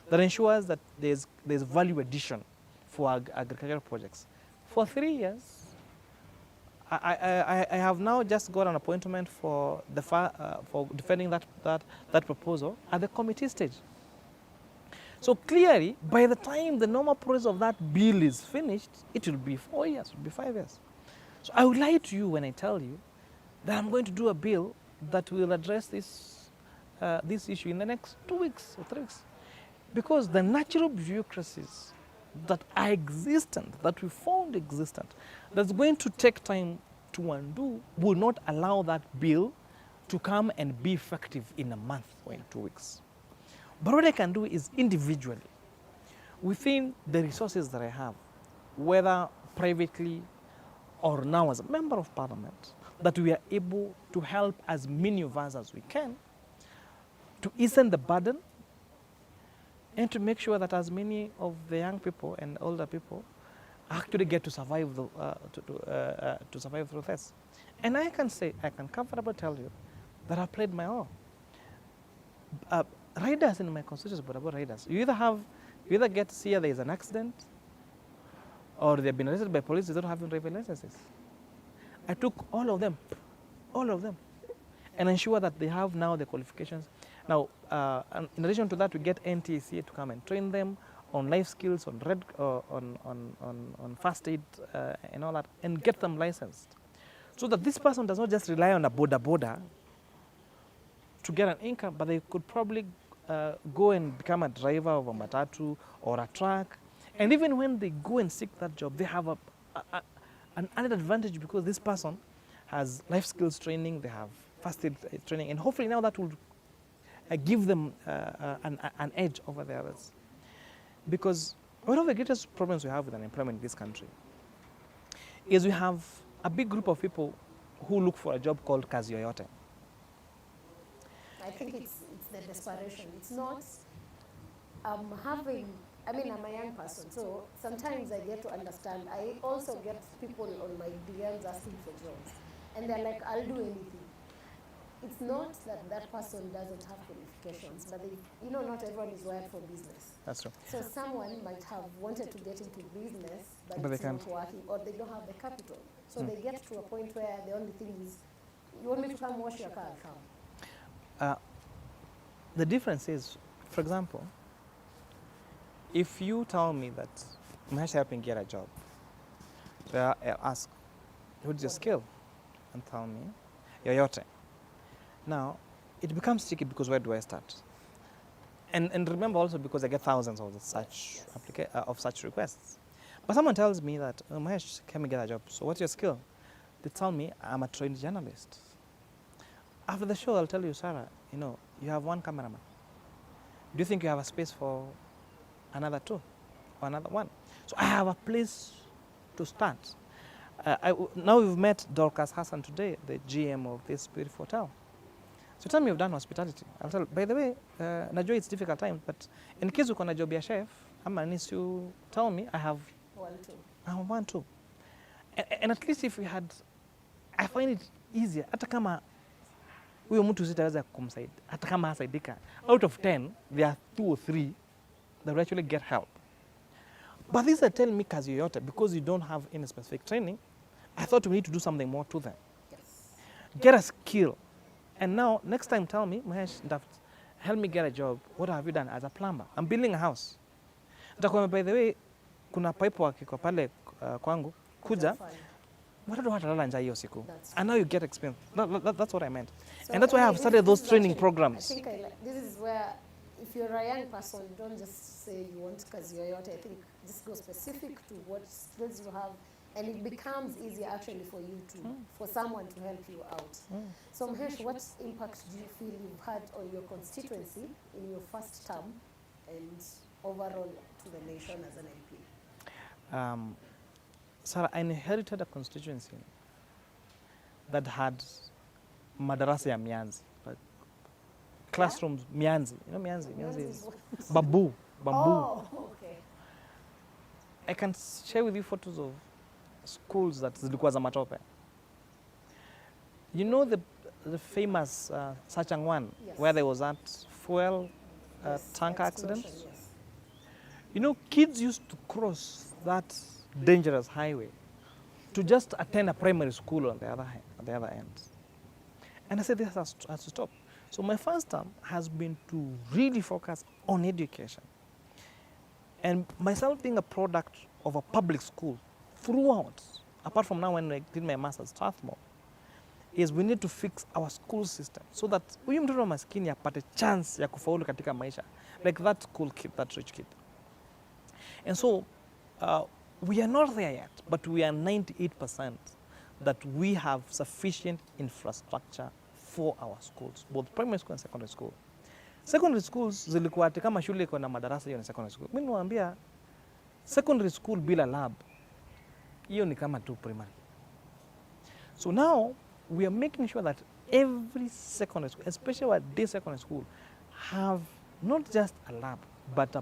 That ensures that there's value addition for agricultural projects. For 3 years, I have now just got an appointment for for defending that proposal at the committee stage. So clearly, by the time the normal process of that bill is finished, it will be 4 years, it will be 5 years. So I will lie to you when I tell you that I'm going to do a bill that will address this issue in the next 2 weeks or 3 weeks. Because the natural bureaucracies that are existent, that we found existent, that's going to take time to undo, will not allow that bill to come and be effective in a month or in 2 weeks. But what I can do is individually, within the resources that I have, whether privately or now as a member of parliament, that we are able to help as many of us as we can to easen the burden and to make sure that as many of the young people and older people actually get to survive to survive through this. And I can comfortably tell you that I played my role. Riders in my constituency, but about riders, you either get to see there is an accident, or they've been arrested by police without having driving licenses. I took all of them, and ensure that they have now the qualifications. Now, in addition to that, we get NTSA to come and train them on life skills, on first aid, and all that, and get them licensed, so that this person does not just rely on a border to get an income, but they could probably go and become a driver of a matatu or a truck. And even when they go and seek that job, they have an added advantage because this person has life skills training, they have first aid training, and hopefully now that will give them an edge over the others. Because one of the greatest problems we have with unemployment in this country is we have a big group of people who look for a job called kazi yoyote. I think it's the desperation. It's not I'm a young person, so sometimes I get to understand. I also get people on my DMs asking for jobs, and they're like, I'll do anything. It's not that that person doesn't have qualifications, but not everyone is wired for business. That's true. So someone might have wanted to get into business, but they it's can't. not working, or they don't have the capital. So they get to a point where the only thing is, you want me to come wash your car, I'll come. The difference is, for example, if you tell me that Mahesh help me get a job, so I'll ask, what's your skill? And tell me, yoyote. Now, it becomes tricky because where do I start? And remember also because I get thousands of such requests. But someone tells me that, Mahesh, can we get a job? So what's your skill? They tell me I'm a trained journalist. After the show, I'll tell you, Sarah, you have one cameraman. Do you think you have a space for another two or another one? So I have a place to start. Now we've met Dorcas Hassan today, the GM of this beautiful hotel. So tell me you've done hospitality. I'll tell, by the way, najua it's difficult times, but in case you can job ya chef, ama needs you tell me I have one, two. And at least if we had, I find it easier. Hata kama huyo mtu sitaweza kumsaidia, hata kama hasaidika, out of 10, there are 2 or 3 that will actually get help. But these are telling me kazi yoyote, because you don't have any specific training, I thought we need to do something more to them. Yes. Get a skill. And now, next time tell me, Mahesh, help me get a job. What have you done as a plumber? I'm building a house. By the way, kuna pipe work iko pale kwangu, kuja. Watoto watalala njaa hiyo siku. And now you get experience. That's what I meant. So, and that's why I have started those training programs. I think this is where, if you're a young person, don't just say you want kazi yoyote. I think just go specific to what skills you have, and it becomes easier actually for you for someone to help you out. So Mahesh, what impact do you feel you've had on your constituency in your first term and overall to the nation as an MP? Sarah, I inherited a constituency that had madarasa ya mianzi, classrooms, mianzi. You know mianzi is bamboo. Oh, okay. I can share with you photos of schools that zilikuwa za matope. You know the famous Sachangwan, yes, where there was that fuel tanker accident? Yes. You know, kids used to cross that dangerous highway to just attend a primary school on the other end. And I said this has to stop. So my first term has been to really focus on education. And myself being a product of a public school throughout, apart from now when I did my master's at Strathmore, is we need to fix our school system so that huyu mtoto maskini apate chance ya kufaulu katika maisha, like that cool kid, that rich kid. And so we are not there yet, but we are 98% that we have sufficient infrastructure for our schools, both primary school and secondary school. Secondary schools zilikuwa ati kama shule iko na madarasa, hiyo ni secondary school. Mimi niwaambia secondary school bila lab, hiyo ni kama tu primary. So now we are making sure that every secondary school, especially our day secondary school, have not just a lab, but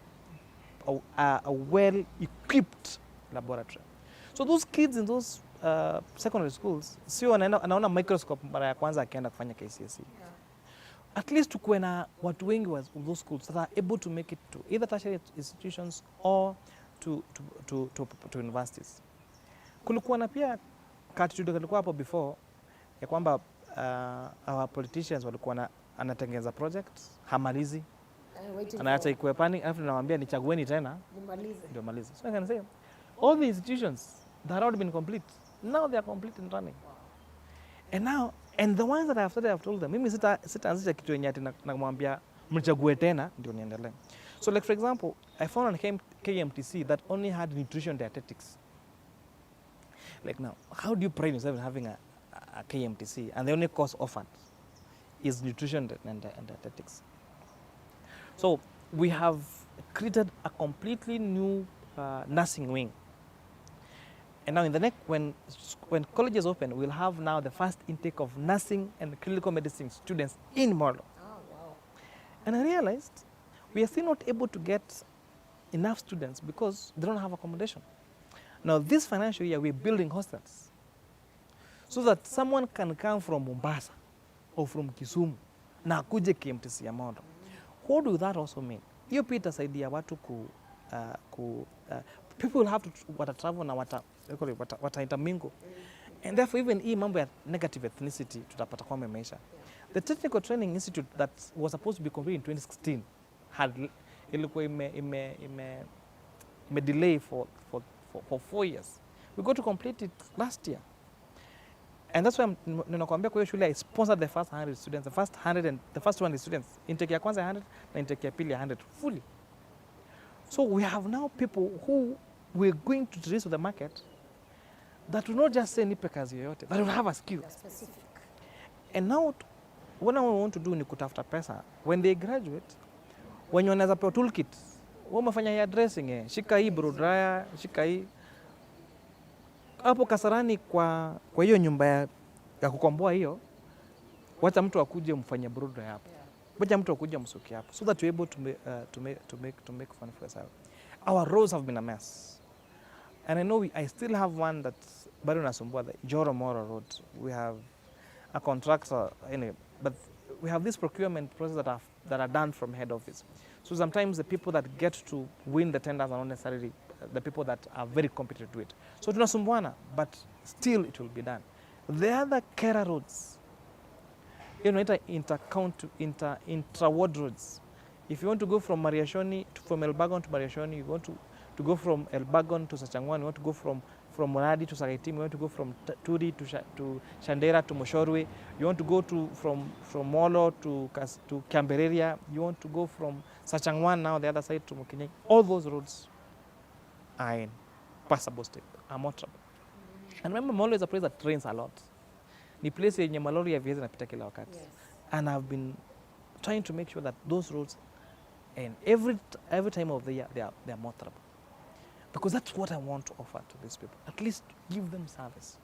a well-equipped laboratory. So those kids in those secondary schools, sio anaona microscope mara ya kwanza akienda kufanya KCSE. Yeah. At least tukuwe na watu wengi wa those schools that are able to make it to either tertiary institutions or to universities. Kulikuwa na pia attitude kalikuwa hapo before ya kwamba our politicians walikuwa anatengeneza project hamalizi, anaacha ikuwe pani, alafu nawaambia nichagueni tena ndio malize. So I can say all the institutions that had already been complete, now they are complete and running. Wow. And the ones that I have started, I have told them, mimi sitaanzisha kitu yenye ati namwambia mchague tena ndio niendelee. So like for example, I found on KMTC that only had nutrition dietetics. Like now, how do you pride yourself in having a KMTC and the only course offered is nutrition and dietetics? So we have created a completely new nursing wing. And now in the next, when colleges open, we'll have now the first intake of nursing and clinical medicine students in Molo. Oh, wow. And I realized we are still not able to get enough students because they don't have accommodation. Now this financial year, we're building hostels so that someone can come from Mombasa or from Kisumu na akuje KMTC ya Molo. What do that also mean? Hiyo pia itasaidia watu people will have to travel na wata intermingle. And therefore even hii mambo ya negative ethnicity tutapata kwamba imeisha. The Technical Training Institute that was supposed to be completed in 2016 ilikuwa ime delay for 4 years. We got to complete it last year. And that's why ninakwambia kwa hiyo shule I sponsored the first 100 students, the first 100 students, intake ya kwanza 100 na intake ya pili 100 fully. So we have now people who we're going to introduce to the market that will not just say nipe kazi yoyote, that will have a skill. Specific. And now what I want to do ni kutafuta pesa. When they graduate, wenye wanaweza pewa toolkit, wao mafanya hairdressing, shika hii blow dryer, shika hii. Hapo Kasarani kwa hiyo nyumba ya kukomboa hiyo, wacha mtu akuje mfanye blow dryer hapo. Wacha mtu akuje msuki hapo so that we're able to make fun for ourselves. Our roads have been a mess. And I know I still have one that's bado nasumbua, the Joro Moro Road. We have a contractor anyway, but we have this procurement process that are done from head office. So sometimes the people that get to win the tenders are not necessarily the people that are very competent to it. So tunasumbuana, but still it will be done. The other Kera roads, you know, intra-ward roads. If you want to go from Mariashoni, from Elbagon to Mariashoni, you want to go from Elbagon to Sachangwan, you want to go from Moradi to Sagaitim, you want to go from Turi to Shandera to Moshorwe, you want to go from Molo to Cambereria, you want to go from Sachangwan now the other side to Mokinyai. All those roads are in passable state, are motorable. And remember, Molo is a place that rains a lot. Ni place yenye malori ya viazi napita kila wakati. Yes. And I've been trying to make sure that those roads, and every time of the year, they are motorable. Because that's what I want to offer to these people. At least give them service.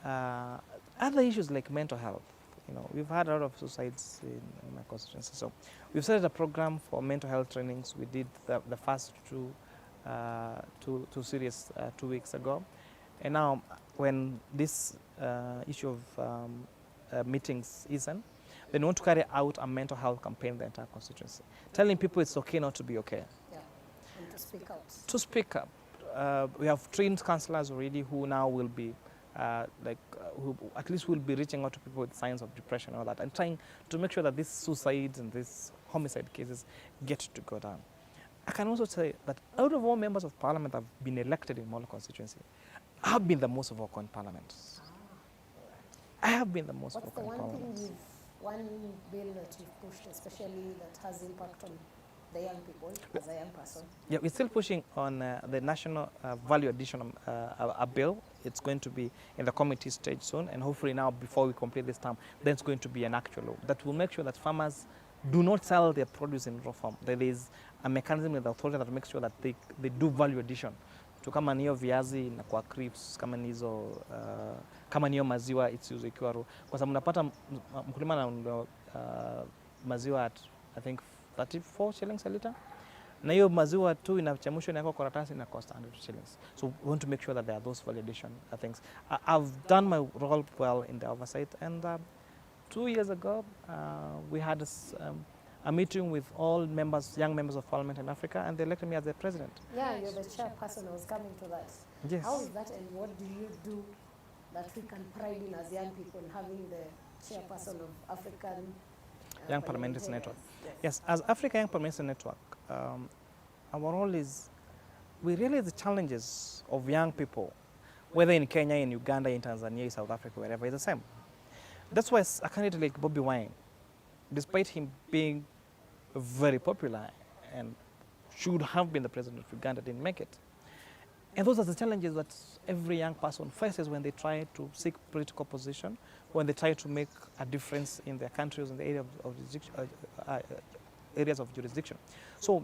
Other issues like mental health. You know, we've had a lot of suicides in my constituency. So we've started a program for mental health trainings. We did the first two series 2 weeks ago. And now when this issue of meetings isn't, then we want to carry out a mental health campaign in the entire constituency, telling people it's okay not to be okay. Yeah, and to speak out. To speak up. we have trained counselors already who now will be who at least will be reaching out to people with signs of depression and all that, and trying to make sure that these suicides and these homicide cases get to go down. I can also say that out of all members of parliament that have been elected in Molo constituency, I have been the most vocal in parliament. I have been the most vocal in parliament. One bill that you've pushed, especially that has impact on the young people as a young person? Yeah, we're still pushing on the national value addition a bill. It's going to be in the committee stage soon, and hopefully now before we complete this term, then it's going to be an actual law that will make sure that farmers do not sell their produce in raw form. There is a mechanism in the authority that makes sure that they do value addition. To kama niyo viazi na kwa crips, kama nizo kama niyo maziwa itiuzwe ikiwa raw. Kwa sababu unapata mkulima na maziwa at I think 34 shillings a liter. Na hiyo maziwa tu inachemshwa na kwa karatasi na cost 100 shillings. So we want to make sure that there are those validation things. I've done my role well in the oversight, and 2 years ago we had a meeting with all members, young members of parliament in Africa, and they elected me as their president. Yeah, you're the chairperson. I was coming to that. Yes. How is that, and what do you do that we can pride in as young people, having the chairperson of African Young Parliamentary Network? Yes, as Africa Young Parliamentary Network, our role is we realize the challenges of young people, whether in Kenya, in Uganda, in Tanzania, in South Africa, wherever, is the same. That's why a candidate like Bobby Wine, despite him being very popular and should have been the president of Uganda, didn't make it. And those are the challenges that every young person faces when they try to seek political position, when they try to make a difference in their countries in the area of areas of jurisdiction. So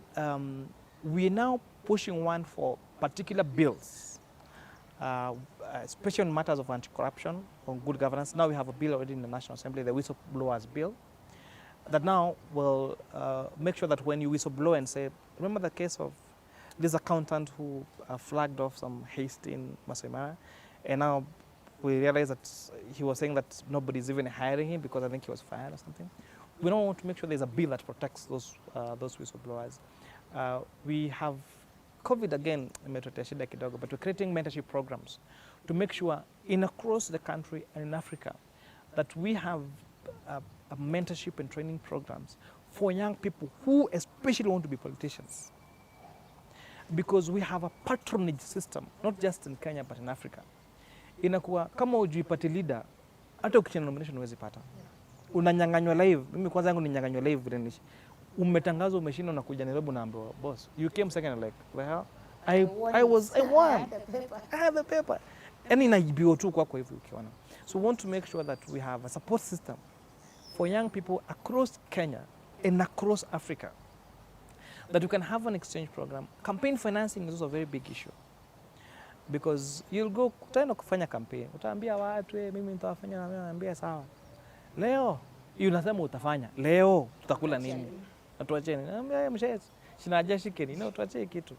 we are now pushing one for particular bills, especially on matters of anti-corruption, on good governance. Now we have a bill already in the National Assembly, the Whistleblowers Bill, that now will make sure that when you whistleblow and say, remember the case of this accountant who flagged off some haste in Masai Mara, and now we realize that he was saying that nobody's even hiring him because I think he was fired or something. We don't want to make sure there's a bill that protects those whistleblowers. We have COVID again, but we're creating mentorship programs to make sure across the country and in Africa that we have a mentorship and training programs for young people who especially want to be politicians. Because we have a patronage system, not just in Kenya but in Africa. Inakuwa kama ujuipati leader, hata ukichana nomination huwezi pata. Unanyang'anywa live. Mimi kwanza yangu ninyang'anywa live vile nishi. Umetangazwa umeshinda na kuja Nairobi na ambiwa boss, you came second, like the hell? I won. I had the paper. And inaibiwa tu kwako hivi ukiona. So we want to make sure that we have a support system for young people across Kenya and across Africa, that you can have an exchange program. Campaign financing is also a very big issue. Because you'll go, utaenda kufanya campaign, utaambia watu, mimi nitawafanya na mimi naambia sawa. Leo, unasema utafanya. Leo, tutakula nini? Atuacheni. Naambia mshes, shinaja shikeni, no tuache kitu.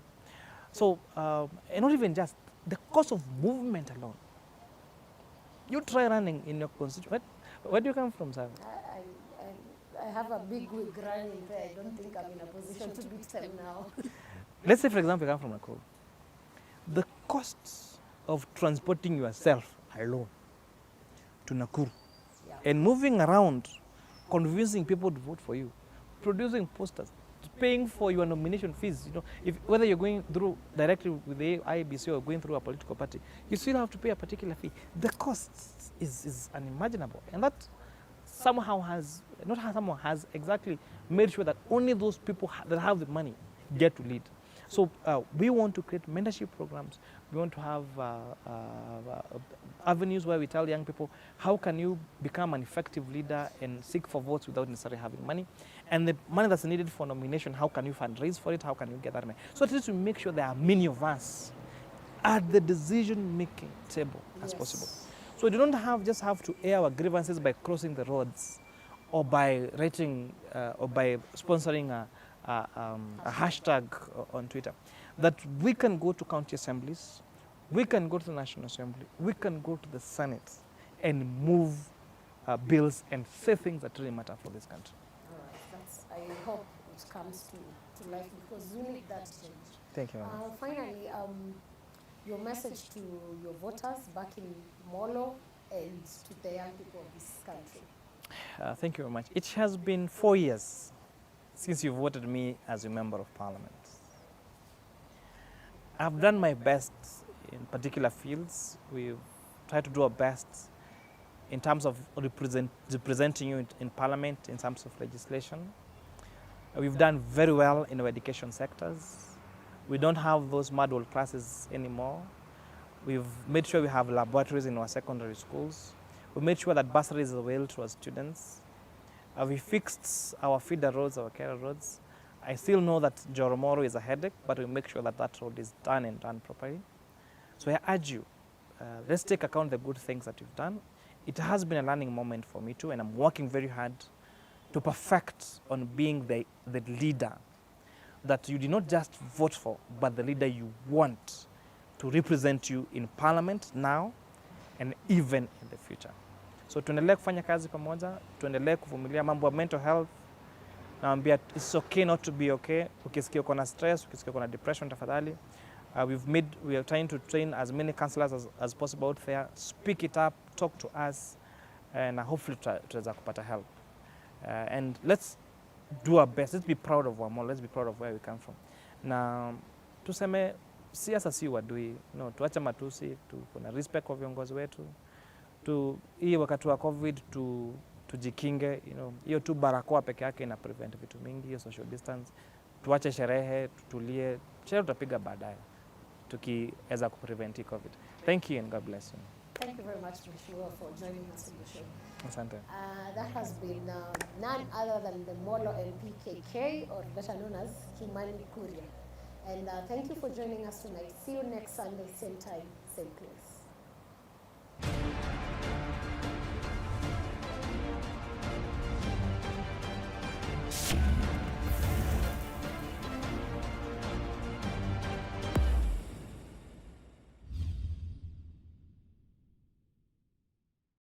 So, and not even just the cost of movement alone. You try running in your constituency. Where do you come from, sir? I have a big wig running there. I don't think I'm in a position to beat them now. Let's say, for example, you come from Nakuru. The costs of transporting yourself alone to Nakuru and moving around, convincing people to vote for you, producing posters, paying for your nomination fees, whether you're going through directly with the IBC or going through a political party, you still have to pay a particular fee. The cost is unimaginable, and that somehow has exactly made sure that only those people that have the money get to lead. So we want to create mentorship programs. We want to have avenues where we tell young people, how can you become an effective leader and seek for votes without necessarily having money? And the money that's needed for nomination, how can you fundraise for it? How can you get that money? So at least to make sure there are many of us at the decision-making table as possible. So we don't just have to air our grievances by crossing the roads or by writing or by sponsoring a hashtag on Twitter. That we can go to county assemblies, we can go to the National Assembly, we can go to the Senate and move bills and say things that really matter for this country. All right, I hope it comes to life because we need that change. Thank you. Finally, your message to your voters back in Molo and to the young people of this country. Thank you very much. It has been 4 years since you voted me as a member of parliament. I've done my best in particular fields. We've tried to do our best in terms of representing you in parliament, in terms of legislation. We've done very well in our education sectors. We don't have those model classes anymore. We've made sure we have laboratories in our secondary schools. We made sure that bursaries are available to our students. We fixed our feeder roads, our carrier roads. I still know that Joromoro is a headache, but we make sure that that road is done and done properly. So I urge you, let's take account the good things that you've done. It has been a learning moment for me too, and I'm working very hard to perfect on being the leader that you did not just vote for, but the leader you want to represent you in parliament now and even in the future. So tuendelee kufanya kazi pamoja, tuendelee kuvumilia mambo ya mental health. Naambia it's okay not to be okay. Ukisikia uko na stress, ukisikia uko na depression, tafadhali. We are trying to train as many counselors as possible out there. Speak it up, talk to us, and hopefully tutaweza kupata help. And let's do our best. Let's be proud of Molo. Let's be proud of where we come from. Na tuseme siasa si wadui. No, tuache matusi, kuna respect kwa viongozi wetu. Hii wakati wa COVID tujikinge, hiyo tu barakoa peke yake ina prevent vitu mingi, hiyo social distance. Tuache sherehe, tutulie. Sherehe tutapiga baadaye tukiweza kuprevent COVID. Thank you and God bless you. Thank you very much, Mheshimiwa, for joining us in the show. Asante. That has been none other than the Molo MPKK, or better known as Kimani Kuria. And thank you for joining us tonight. See you next Sunday, same time, same place.